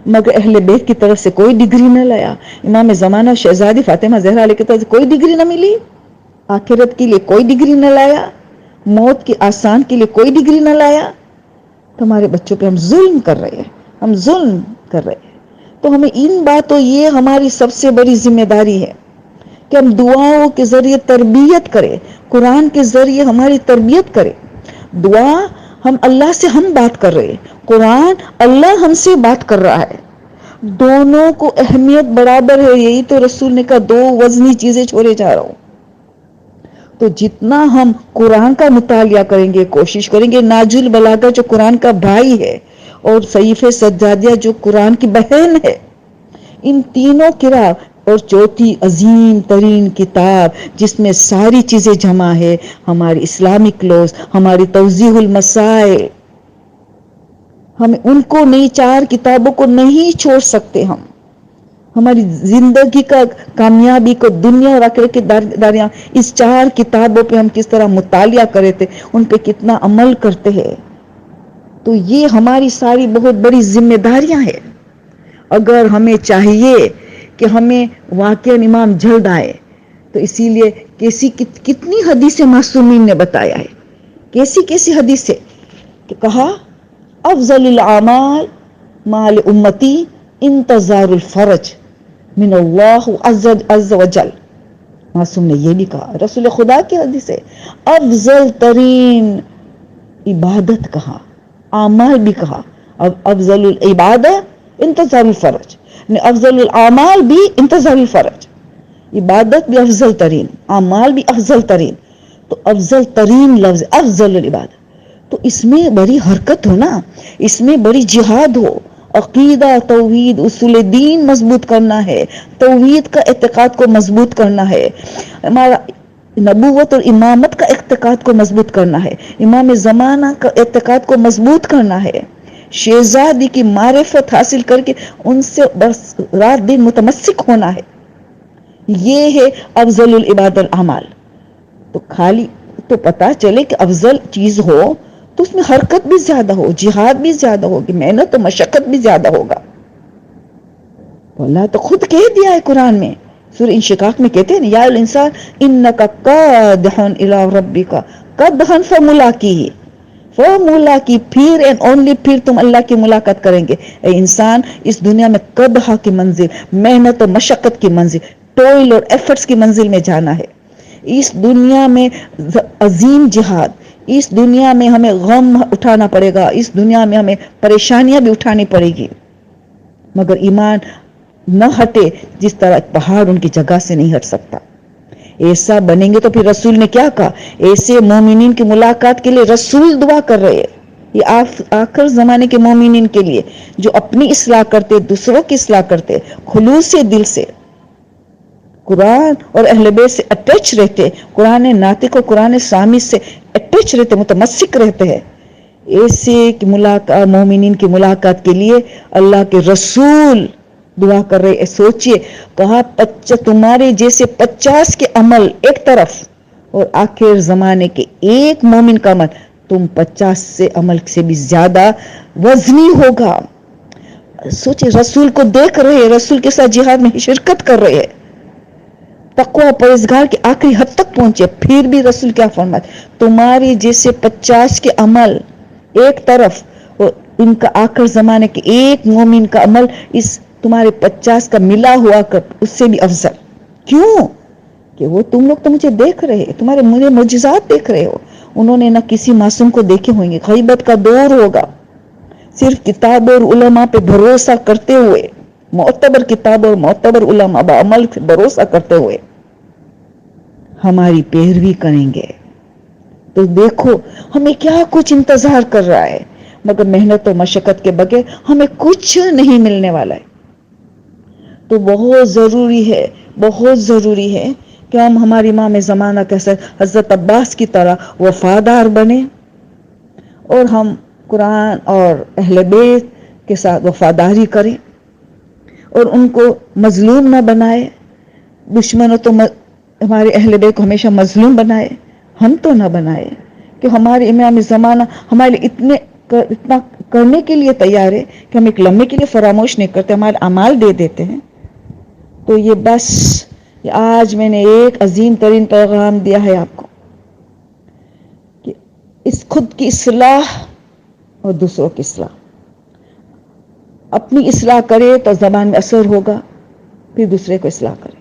مگر اہل بیت کی طرف سے کوئی ڈگری نہ لایا. امام زمانہ شہزادی فاطمہ زہرا علیہ کی طرف سے کوئی ڈگری نہ ملی، آخرت کے لیے کوئی ڈگری نہ لایا، موت کی آسان کے لیے کوئی ڈگری نہ لایا. تو ہمارے بچوں پہ ہم ظلم کر رہے ہیں، ہم ظلم کر رہے ہیں. تو ہمیں ان باتوں، یہ ہماری سب سے بڑی ذمہ داری ہے کہ ہم دعاؤں کے ذریعے تربیت کریں، قرآن کے ذریعے ہماری تربیت کرے. دعا ہم اللہ سے ہم بات کر رہے ہیں، قرآن اللہ ہم سے بات کر رہا ہے، دونوں کو اہمیت برابر ہے. یہی تو رسول نے کہا، دو وزنی چیزیں چھوڑے جا رہا ہوں. تو جتنا ہم قرآن کا مطالعہ کریں گے، کوشش کریں گے، ناج البلاغہ جو قرآن کا بھائی ہے اور صحیفہ سجادیہ جو قرآن کی بہن ہے، ان تینوں قراء اور چوتھی عظیم ترین کتاب جس میں ساری چیزیں جمع ہے، ہماری اسلامک لاز، ہماری توضیح المسائل، ہم ان کو نہیں، چار کتابوں کو نہیں چھوڑ سکتے. ہم ہماری زندگی کا کامیابی کو، دنیا اور آخرت کی داریاں اس چار کتابوں پہ ہم کس طرح مطالعہ کرے تھے، ان پہ کتنا عمل کرتے ہیں. تو یہ ہماری ساری بہت بڑی ذمہ داریاں ہیں. اگر ہمیں چاہیے کہ ہمیں واقعہ امام جلد آئے، تو اسی لیے کتنی حدیث معصومین نے بتایا ہے، کیسی حدیث ہے کہ کہا افضل الاعمال مال امتی انتظار الفرج من اللہ عز وجل. معصوم نے یہ بھی کہا، رسول خدا کی حدیث ہے. افضل ترین عبادت کہا، اعمال بھی کہا. اب افضل العبادت انتظار الفرج، افضل الاعمال بھی انتظار الفرج، عبادت بھی افضل ترین، اعمال بھی افضل ترین. تو افضل ترین لفظ افضل العبادت، تو اس میں بڑی حرکت ہو نا، اس میں بڑی جہاد ہو. عقیدہ، توحید، اصول دین مضبوط کرنا ہے، توحید کا اعتقاد کو مضبوط کرنا ہے، ہمارا نبوت اور امامت کا اعتقاد کو مضبوط کرنا ہے، امام زمانہ کا اعتقاد کو مضبوط کرنا ہے، شہزادی کی معرفت حاصل کر کے ان سے بس رات دن متمسک ہونا ہے. یہ ہے افضل العباد الاعمال. تو خالی تو پتا چلے کہ افضل چیز ہو تو اس میں حرکت بھی زیادہ ہو، جہاد بھی زیادہ ہوگی، محنت و مشقت بھی زیادہ ہوگا. تو اللہ تو خود کہہ دیا ہے قرآن میں، سورہ انشقاق میں کہتے ہیں یا الانسان انک قادح الی ربک قدحا فملاقیہ، فملاقی، پھر اینڈ اونلی پھر تم اللہ کی ملاقات کریں گے. اے انسان، اس دنیا میں قدح کی منزل، محنت و مشقت کی منزل، ٹوئل اور ایفرٹس کی منزل میں جانا ہے. اس دنیا میں عظیم جہاد، اس دنیا میں ہمیں غم اٹھانا پڑے گا، اس دنیا میں ہمیں پریشانیاں بھی اٹھانی پڑے گی، مگر ایمان نہ ہٹے جس طرح پہاڑ ان کی جگہ سے نہیں ہٹ سکتا. ایسا بنیں گے تو پھر رسول نے کیا کہا، ایسے مومنین کی ملاقات کے لیے رسول دعا کر رہے ہیں. یہ آخر زمانے کے مومنین کے لیے جو اپنی اصلاح کرتے، دوسروں کی اصلاح کرتے، خلوص دل سے قرآن اور اہل بیت سے اٹیچ رہتے، قرآن ناطق اور قرآن سامع سے اٹیچ رہتے، متمسک رہتے ہیں. ایسے مومنین کی ملاقات کے لیے اللہ کے رسول دعا کر رہے. سوچئے، کہا تمہارے جیسے 50 کے عمل ایک طرف اور آخر زمانے کے ایک مومن کا عمل تم 50 سے عمل سے بھی زیادہ وزنی ہوگا. سوچئے، رسول کو دیکھ رہے، رسول کے ساتھ جہاد میں شرکت کر رہے ہیں، تقوی پرہیزگار کے آخری حد تک پہنچے، پھر بھی رسول کیا فرماتے، تمہارے جیسے 50 کے عمل ایک طرف اور ان کا آخر زمانے کے ایک مومن کا عمل اس تمہارے 50 کا ملا ہوا کر اس سے بھی افضل. کیوں کہ وہ تم لوگ تو مجھے دیکھ رہے، تمہارے مجھے معجزات دیکھ رہے ہو. انہوں نے نہ کسی معصوم کو دیکھے ہوئیں گے، غیبت کا دور ہوگا، صرف کتاب اور علماء پہ بھروسہ کرتے ہوئے، معتبر کتاب اور معتبر علماء بعمل پہ بھروسہ کرتے ہوئے ہماری پیروی کریں گے. تو دیکھو ہمیں کیا کچھ انتظار کر رہا ہے، مگر محنت و مشقت کے بغیر ہمیں کچھ نہیں ملنے والا ہے. تو بہت ضروری ہے کہ ہم ہماری امام زمانہ کے حضرت عباس کی طرح وفادار بنے اور ہم قرآن اور اہل بیت کے ساتھ وفاداری کریں اور ان کو مظلوم نہ بنائے. دشمنوں تو ہمارے اہل بیت کو ہمیشہ مظلوم بنائے، ہم تو نہ بنائے کہ ہمارے امام زمانہ ہمارے لیے اتنا کرنے کے لیے تیار ہے کہ ہم ایک لمحے کے لیے فراموش نہیں کرتے، ہمارے اعمال دے دیتے ہیں. تو یہ بس آج میں نے ایک عظیم ترین پیغام دیا ہے آپ کو کہ اس خود کی اصلاح اور دوسروں کی اصلاح. اپنی اصلاح کرے تو زبان میں اثر ہوگا، پھر دوسرے کو اصلاح کرے.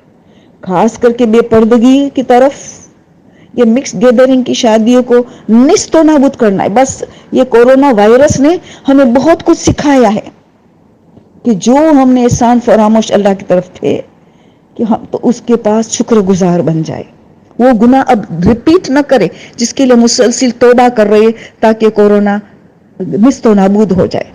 خاص کر کے بے پردگی کی طرف، یہ مکس گیدرنگ کی شادیوں کو نیست و نابود کرنا ہے. بس یہ کورونا وائرس نے ہمیں بہت کچھ سکھایا ہے کہ جو ہم نے احسان فراموش اللہ کی طرف تھے کہ ہم تو اس کے پاس شکر گزار بن جائے، وہ گناہ اب ریپیٹ نہ کرے جس کے لیے مسلسل توبہ کر رہے تاکہ کورونا نیست و نابود ہو جائے.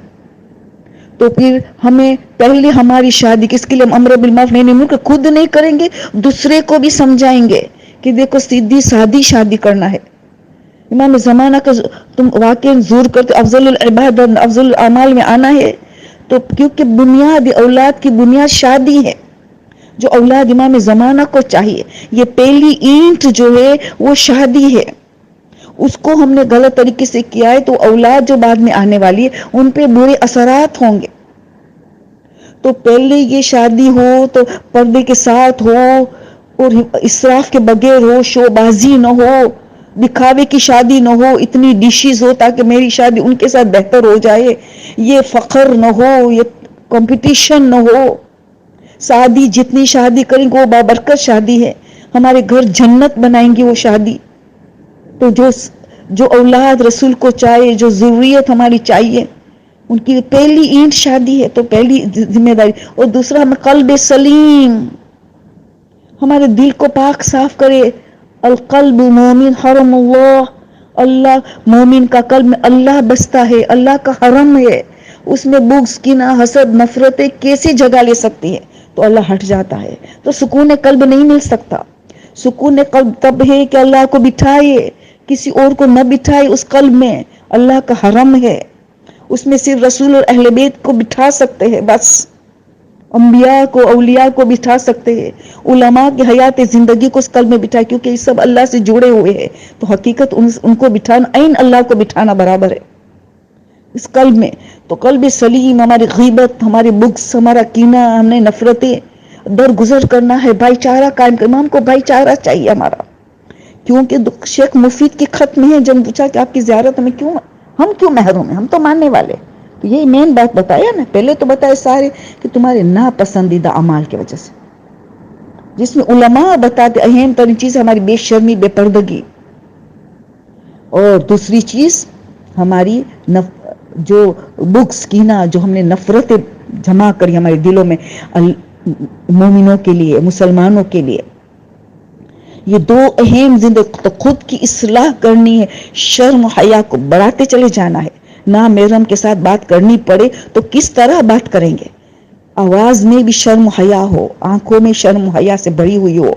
تو پھر ہمیں پہلے ہماری شادی کس کے لیے ہم امر بالمعروف نہی عن المنکر خود نہیں کریں گے، دوسرے کو بھی سمجھائیں گے کہ دیکھو سیدھی سادی شادی کرنا ہے. امام زمانہ کا تم واقعی زور کرتے افضل العباد افضل الاعمال میں آنا ہے، تو کیونکہ بنیاد اولاد کی بنیاد شادی ہے جو اولاد امام زمانہ کو چاہیے. یہ پہلی اینٹ جو ہے وہ شادی ہے، اس کو ہم نے غلط طریقے سے کیا ہے تو اولاد جو بعد میں آنے والی ہے ان پہ برے اثرات ہوں گے. تو پہلے یہ شادی ہو تو پردے کے ساتھ ہو اور اسراف کے بغیر ہو، شو بازی نہ ہو، دکھاوے کی شادی نہ ہو، اتنی ڈشز ہو تاکہ میری شادی ان کے ساتھ بہتر ہو جائے، یہ فخر نہ ہو، یہ کمپٹیشن نہ ہو. شادی جتنی شادی کریں گے وہ بابرکت شادی ہے، ہمارے گھر جنت بنائیں گی وہ شادی. تو جو اولاد رسول کو چاہیے، جو ضروریت ہماری چاہیے، ان کی پہلی اینٹ شادی ہے. تو پہلی ذمہ داری. اور دوسرا ہمیں قلب سلیم، ہمارے دل کو پاک صاف کرے. القلب مومن حرم اللہ، اللہ مومن کا قلب میں اللہ بستا ہے، اللہ کا حرم ہے، اس میں بغض کینہ حسد نفرتیں کیسے جگہ لے سکتی ہے؟ تو اللہ ہٹ جاتا ہے. تو سکون قلب نہیں مل سکتا. سکون قلب تب ہے کہ اللہ کو بٹھائے، کسی اور کو نہ بٹھائے اس قلب میں. اللہ کا حرم ہے، اس میں صرف رسول اور اہل بیت کو بٹھا سکتے ہیں، بس انبیاء کو اولیاء کو بٹھا سکتے ہیں. علماء کی حیات زندگی کو اس قلب میں بٹھائے کیونکہ یہ سب اللہ سے جڑے ہوئے ہیں. تو حقیقت ان کو بٹھانا عین اللہ کو بٹھانا برابر ہے اس قلب میں. تو قلب سلیم، ہماری غیبت، ہماری بغض، ہمارا کینہ، ہم نے نفرتیں درگزر کرنا ہے، بھائی چارہ قائم کرنا. ہم کو بھائی چارہ چاہیے ہمارا، کیونکہ شیخ مفید کے خط میں ہے جب پوچھا کہ آپ کی زیارت ہم کیوں محروم ہیں، ہم تو ماننے والے. تو یہی مین بات بتایا نا، پہلے تو بتایا سارے کہ تمہارے ناپسندیدہ اعمال کی وجہ سے، جس میں علماء بتاتے اہم ترین چیز ہماری بے شرمی، بے پردگی، اور دوسری چیز ہماری جو بغض کینہ، جو ہم نے نفرتیں جمع کری ہمارے دلوں میں مومنوں کے لیے، مسلمانوں کے لیے. یہ دو اہم زندگی. تو خود کی اصلاح کرنی ہے، شرم و حیا کو بڑھاتے چلے جانا ہے. نہ محرم کے ساتھ بات کرنی پڑے تو کس طرح بات کریں گے، آواز میں بھی شرم و حیا ہو، آنکھوں میں شرم و حیا سے بھری ہوئی ہو.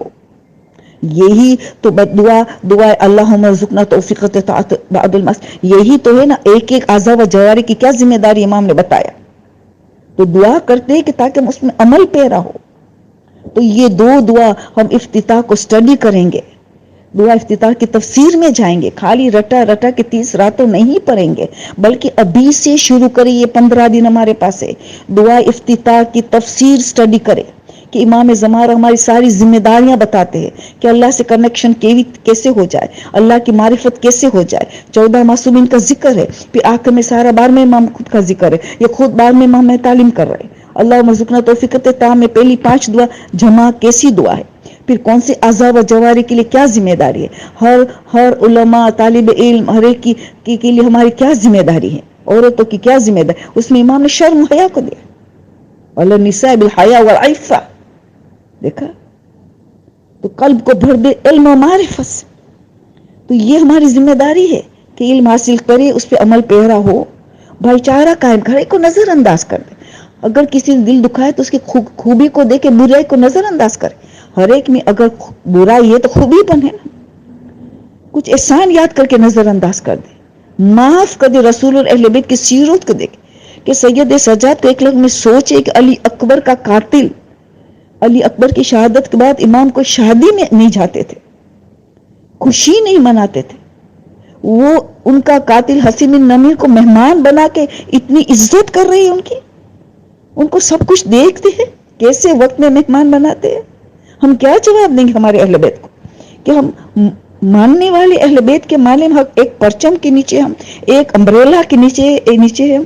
یہی تو دعا اللہم ارزقنا توفیق اطاعت بعد المعاصی، یہی تو ہے نا. ایک ایک اعضاء و جوارح کی کیا ذمہ داری امام نے بتایا. تو دعا کرتے ہیں کہ تاکہ ہم اس میں عمل پیرا ہو. تو یہ دو دعا ہم افتتاح کو سٹڈی کریں گے، دعا افتتاح کی تفسیر میں جائیں گے. خالی رٹا کے 30 راتوں نہیں پڑھیں گے، بلکہ ابھی سے شروع کریں. یہ 15 دن ہمارے پاس ہے، دعا افتتاح کی تفسیر سٹڈی کریں کہ امام زمانہ ہماری ساری ذمہ داریاں بتاتے ہیں کہ اللہ سے کنیکشن کیسے ہو جائے، اللہ کی معرفت کیسے ہو جائے. 14 معصومین کا ذکر ہے، پھر آخر میں سارا 12ویں امام خود کا ذکر ہے. یہ خود 12ویں امام میں تعلیم کر رہے ہیں. اللہ ارزقنا توفیق اطاعت میں پہلی 5 دعا جمع کیسی دعا ہے، پھر کون سے اعضاء و جوارح کے لیے کیا ذمہ داری ہے، ہر علماء، طالب علم، ہر ایک کے لیے ہماری کیا ذمہ داری ہے، عورتوں کی کیا ذمہ داری. اس میں امام نے شرم و حیا کو دیا، وَلِلنِّسَاءِ بِالْحَيَاءِ وَالْعِفَّةِ. دیکھا، تو قلب کو بھر دے علم و معرفت سے. تو یہ ہماری ذمہ داری ہے کہ علم حاصل کرے، اس پہ عمل پیرا ہو، بھائی چارہ قائم کرے، کو نظر انداز کر دے. اگر کسی نے دل دکھائے تو اس کی خوبی کو دیکھے، برائی کو نظر انداز کرے. ہر ایک میں اگر برائی ہے تو خوبی پن ہے نا. کچھ احسان یاد کر کے نظر انداز کر دے, معاف کر دے. رسول اور اہل بیت کی سیرت کو دیکھ کہ سید سجاد کو ایک لفظ میں سوچے کہ علی اکبر کا قاتل, علی اکبر کی شہادت کے بعد امام کو شادی میں نہیں جاتے تھے, خوشی نہیں مناتے تھے. وہ ان کا قاتل حسین بن نمیر کو مہمان بنا کے اتنی عزت کر رہی ہے ان کی, ان کو سب کچھ دیکھتے ہیں کیسے وقت میں مہمان بناتے ہیں. ہم کیا جواب دیں گے ہمارے اہل بیت کو کہ ہم ماننے والے اہل بیت کے معلم حق ایک پرچم کے نیچے, ہم ایک امبریلا کے نیچے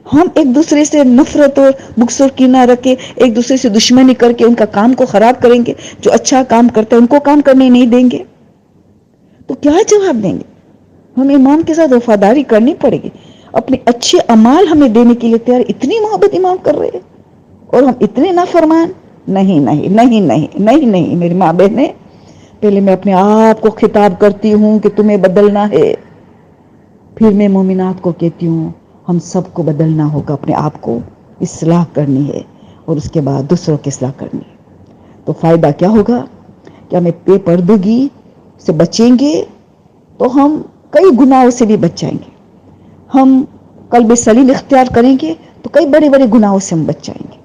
ہم ایک دوسرے سے نفرت اور بغض اور کینہ رکھے, ایک دوسرے سے دشمنی کر کے ان کا کام کو خراب کریں گے. جو اچھا کام کرتے ہیں ان کو کام کرنے نہیں دیں گے تو کیا جواب دیں گے؟ ہمیں امام کے ساتھ وفاداری کرنی پڑے گی. اپنے اچھے اعمال ہمیں دینے کے لیے تیار. اتنی محبت امام کر رہے ہیں اور ہم اتنے نافرمان. نہیں نہیں نہیں نہیں نہیں نہیں میری ماں بہنیں, پہلے میں اپنے آپ کو خطاب کرتی ہوں کہ تمہیں بدلنا ہے, پھر میں مومنات کو کہتی ہوں ہم سب کو بدلنا ہوگا, اپنے آپ کو اصلاح کرنی ہے اور اس کے بعد دوسروں کی اصلاح کرنی ہے. تو فائدہ کیا ہوگا کہ ہمیں بے پردگی سے بچیں گے تو ہم کئی گناہوں سے بھی بچ جائیں گے. ہم قلب سلیم اختیار کریں گے تو کئی بڑے بڑے گناہوں سے ہم بچ جائیں گے.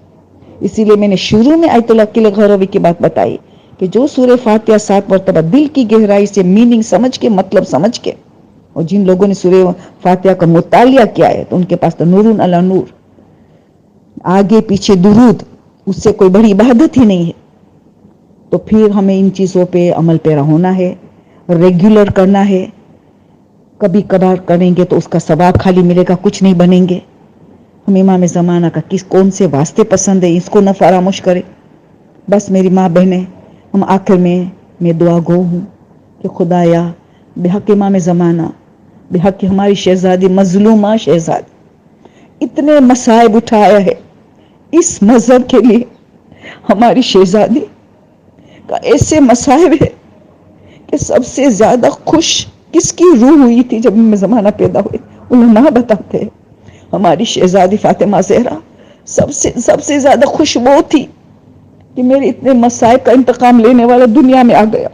اسی لیے میں نے شروع میں آیت اللہ کی غوروی کی بات بتائی کہ جو سورہ فاتحہ 7 مرتبہ دل کی گہرائی سے میننگ سمجھ کے, مطلب سمجھ کے, اور جن لوگوں نے سورہ فاتحہ کا مطالعہ کیا ہے تو ان کے پاس تو نور علی نور, آگے پیچھے درود, اس سے کوئی بڑی عبادت ہی نہیں ہے. تو پھر ہمیں ان چیزوں پہ عمل پیرا ہونا ہے, ریگولر کرنا ہے. کبھی کبھار کریں گے تو اس کا ثواب خالی ملے گا, کچھ نہیں بنیں گے. ہم امام زمانہ کا کون سے واسطے پسند ہے اس کو نہ فراموش کرے. بس میری ماں بہنیں, ہم آخر میں دعا گو ہوں کہ خدایا بحق امام زمانہ, بحق ہماری شہزادی مظلومہ شہزادی, اتنے مصائب اٹھایا ہے اس مذہب کے لیے. ہماری شہزادی کا ایسے مصائب ہے کہ سب سے زیادہ خوش کس کی روح ہوئی تھی جب میں زمانہ پیدا ہوئی, علماء بتاتے ہیں ہماری شہزادی فاطمہ زہرا سب سے زیادہ خوش وہ تھی کہ میرے اتنے مصائب کا انتقام لینے والا دنیا میں آ گیا.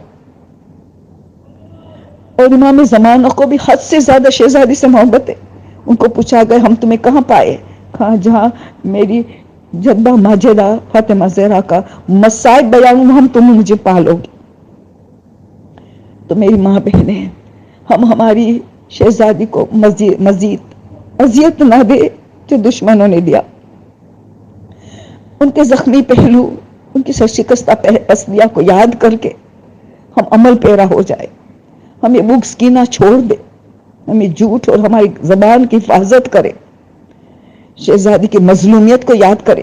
اور امام زمانہ کو بھی حد سے زیادہ شہزادی سے محبت ہے. ان کو پوچھا گیا ہم تمہیں کہاں پائے, کہاں جہاں میری جدہ ماجدہ فاطمہ زہرا کا مصائب بیان ہم تم مجھے پالو گے. تو میری ماں بہنیں, ہم ہماری شہزادی کو مزید اذیت نہ دے جو دشمنوں نے دیا. ان کے زخمی پہلو, ان کی سرشکستہ پسلیاں کو یاد کر کے ہم عمل پیرا ہو جائے. ہمیں بغض کینہ چھوڑ دے, ہمیں جھوٹ اور ہماری زبان کی حفاظت کرے. شہزادی کی مظلومیت کو یاد کرے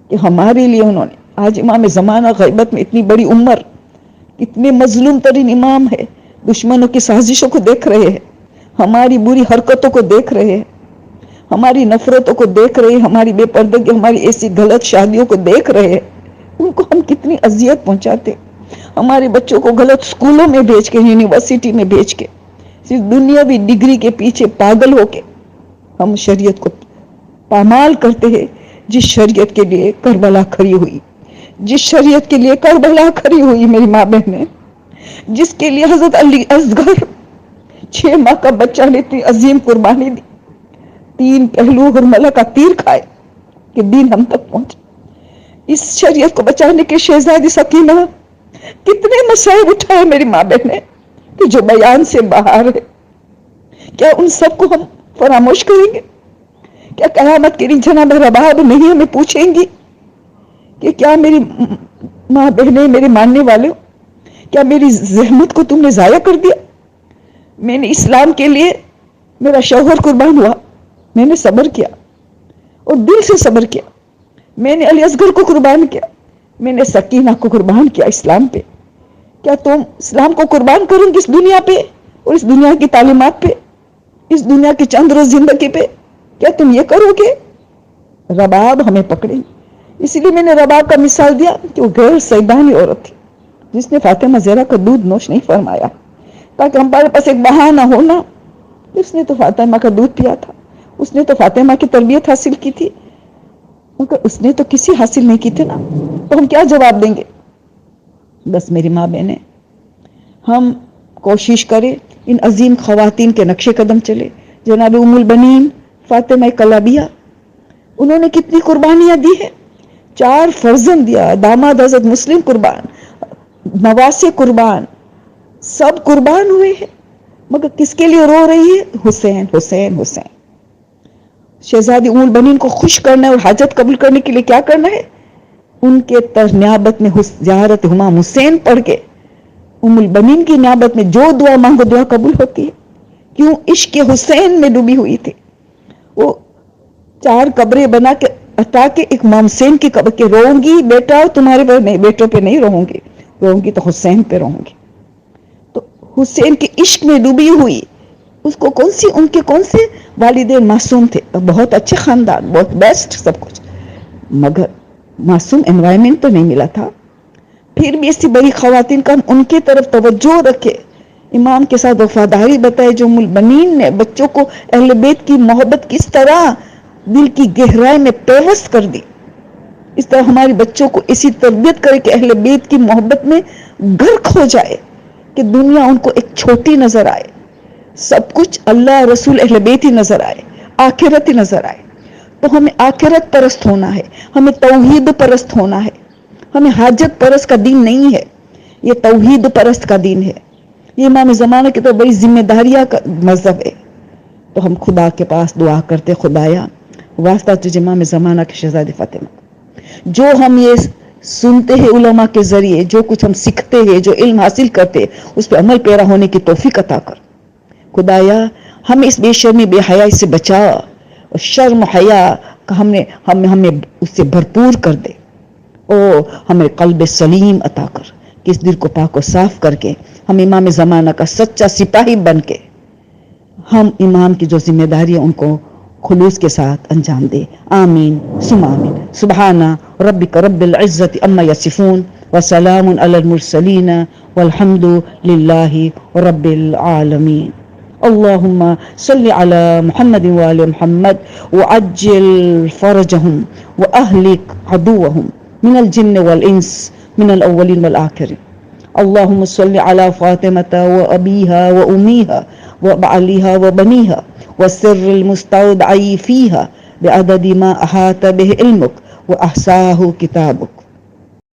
کہ ہمارے لیے انہوں نے, آج امام زمانہ غیبت میں اتنی بڑی عمر, اتنے مظلوم ترین امام ہے, دشمنوں کی سازشوں کو دیکھ رہے ہیں, ہماری بری حرکتوں کو دیکھ رہے ہیں, ہماری نفرتوں کو دیکھ رہے ہیں, ہماری بے پردگی, ہماری ایسی غلط شادیوں کو دیکھ رہے ہیں. ان کو ہم کتنی اذیت پہنچاتے, ہمارے بچوں کو غلط سکولوں میں بھیج کے, یونیورسٹی میں بھیج کے, صرف دنیاوی ڈگری کے پیچھے پاگل ہو کے ہم شریعت کو پامال کرتے ہیں. جس شریعت کے لیے کربلا کھڑی ہوئی, جس شریعت کے لیے کربلا کھڑی ہوئی میری ماں بہنیں, جس کے لیے حضرت علی اصغر 6 ماہ کا بچہ نے اتنی عظیم قربانی دی, 3 پہلو ہرملہ کا تیر کھائے کہ دین ہم تک پہنچے. اس شریعت کو بچانے کے شہزادی سکینہ کتنے مصائب اٹھائے میری ماں بہنیں کہ جو بیان سے باہر ہے. کیا ان سب کو ہم فراموش کریں گے؟ کیا قیامت کے دن جناب رباب نہیں ہمیں پوچھیں گی کہ کیا میری ماں بہنیں, میرے ماننے والے, کیا میری زحمت کو تم نے ضائع کر دیا؟ میں نے اسلام کے لیے, میرا شوہر قربان ہوا, میں نے صبر کیا اور دل سے صبر کیا. میں نے علی اصغر کو قربان کیا, میں نے سکینہ کو قربان کیا اسلام پہ. کیا تم اسلام کو قربان کرو گی اس دنیا پہ اور اس دنیا کی تعلیمات پہ, اس دنیا کی چند روز زندگی پہ؟ کیا تم یہ کرو گے؟ رباب ہمیں پکڑے. اسی لیے میں نے رباب کا مثال دیا کہ وہ غیر سیدانی عورت تھی جس نے فاطمہ زہرا کا دودھ نوش نہیں فرمایا, تاکہ ہمارے پاس ایک بہانہ ہونا. اس نے تو فاطمہ کا دودھ پیا تھا, اس نے تو فاطمہ کی تربیت حاصل کی تھی, مگر اس نے تو کسی حاصل نہیں کی تھی نا. تو ہم کیا جواب دیں گے بس میری ماں بہنیں، ہم کوشش کریں ان عظیم خواتین کے نقش قدم چلے. جناب ام البنین فاطمہ کلابیہ، انہوں نے کتنی قربانیاں دی ہیں. 4 فرزند دیا، داماد حضرت مسلم قربان، نواسے قربان، سب قربان ہوئے ہیں. مگر کس کے لیے رو رہی ہے؟ حسین حسین حسین. شہزادی ام البنین کو خوش کرنا ہے اور حاجت قبول کرنے کے لیے کیا کرنا ہے؟ ان کے نیابت میں زیارت امام حسین پڑھ کے ام البنین کی نیابت میں جو دعا مانگو دعا قبول ہوتی ہے. کیوں؟ عشق حسین میں ڈوبی ہوئی تھی. وہ 4 قبریں بنا کے عطا کے ایک امام حسین کی قبر کے روؤں گی بیٹا تمہارے پر نہیں، بیٹوں پہ نہیں روؤں گی، روؤں گی تو حسین پہ روؤں گی. تو حسین کے عشق میں ڈوبی ہوئی، اس کو ان کے کون سے والدین معصوم تھے، بہت اچھے خاندان، بہت بیسٹ سب کچھ، مگر معصوم انوائرمنٹ تو نہیں ملا تھا. پھر بھی ایسی بڑی خواتین کا ہم ان کی طرف توجہ رکھے، امام کے ساتھ وفاداری بتائے. جو ام البنین نے بچوں کو اہل بیت کی محبت کس طرح دل کی گہرائی میں پیوست کر دی، اس طرح ہمارے بچوں کو اسی تربیت کرے کہ اہل بیت کی محبت میں غرق ہو جائے، کہ دنیا ان کو ایک چھوٹی نظر آئے، سب کچھ اللہ رسول اہل بیت ہی نظر آئے، آخرت ہی نظر آئے. تو ہمیں آخرت پرست ہونا ہے، ہمیں توحید پرست ہونا ہے. ہمیں حاجت پرست کا دین نہیں ہے، یہ توحید پرست کا دین ہے. یہ امام زمانہ کی تو بڑی ذمہ داریاں کا مذہب ہے. تو ہم خدا کے پاس دعا کرتے، خدایا واسطہ تجھے امام زمانہ کی شہزادی فاطمہ، جو ہم یہ سنتے ہیں علماء کے ذریعے، جو کچھ ہم سیکھتے ہیں، جو علم حاصل کرتے، اس پہ عمل پیرا ہونے کی توفیق عطا کر. خدایا ہمیں اس بے شرمی بے حیائی سے بچا، اور شرم حیا کا ہمیں اس سے بھرپور کر دے. او ہمیں قلب سلیم عطا کر کہ اس دل کو پاک و صاف کر کے ہم امام زمانہ کا سچا سپاہی بن کے ہم امام کی جو ذمہ داری ہے ان کو خلوص کے ساتھ انجام دے. آمین ثم آمین. سبحان ربک رب العزت عما یصفون وسلام علی المرسلین والحمد للہ رب العالمین. اللهم صل على محمد وآل محمد وعجل فرجهم وأهلك عدوهم من الجن والإنس من الأولين والآخرين. اللهم صل على فاطمة وأبيها وأميها وبعليها وبنيها والسر المستودع فيها بعدد ما أحاط به علمك وأحصاه كتابك.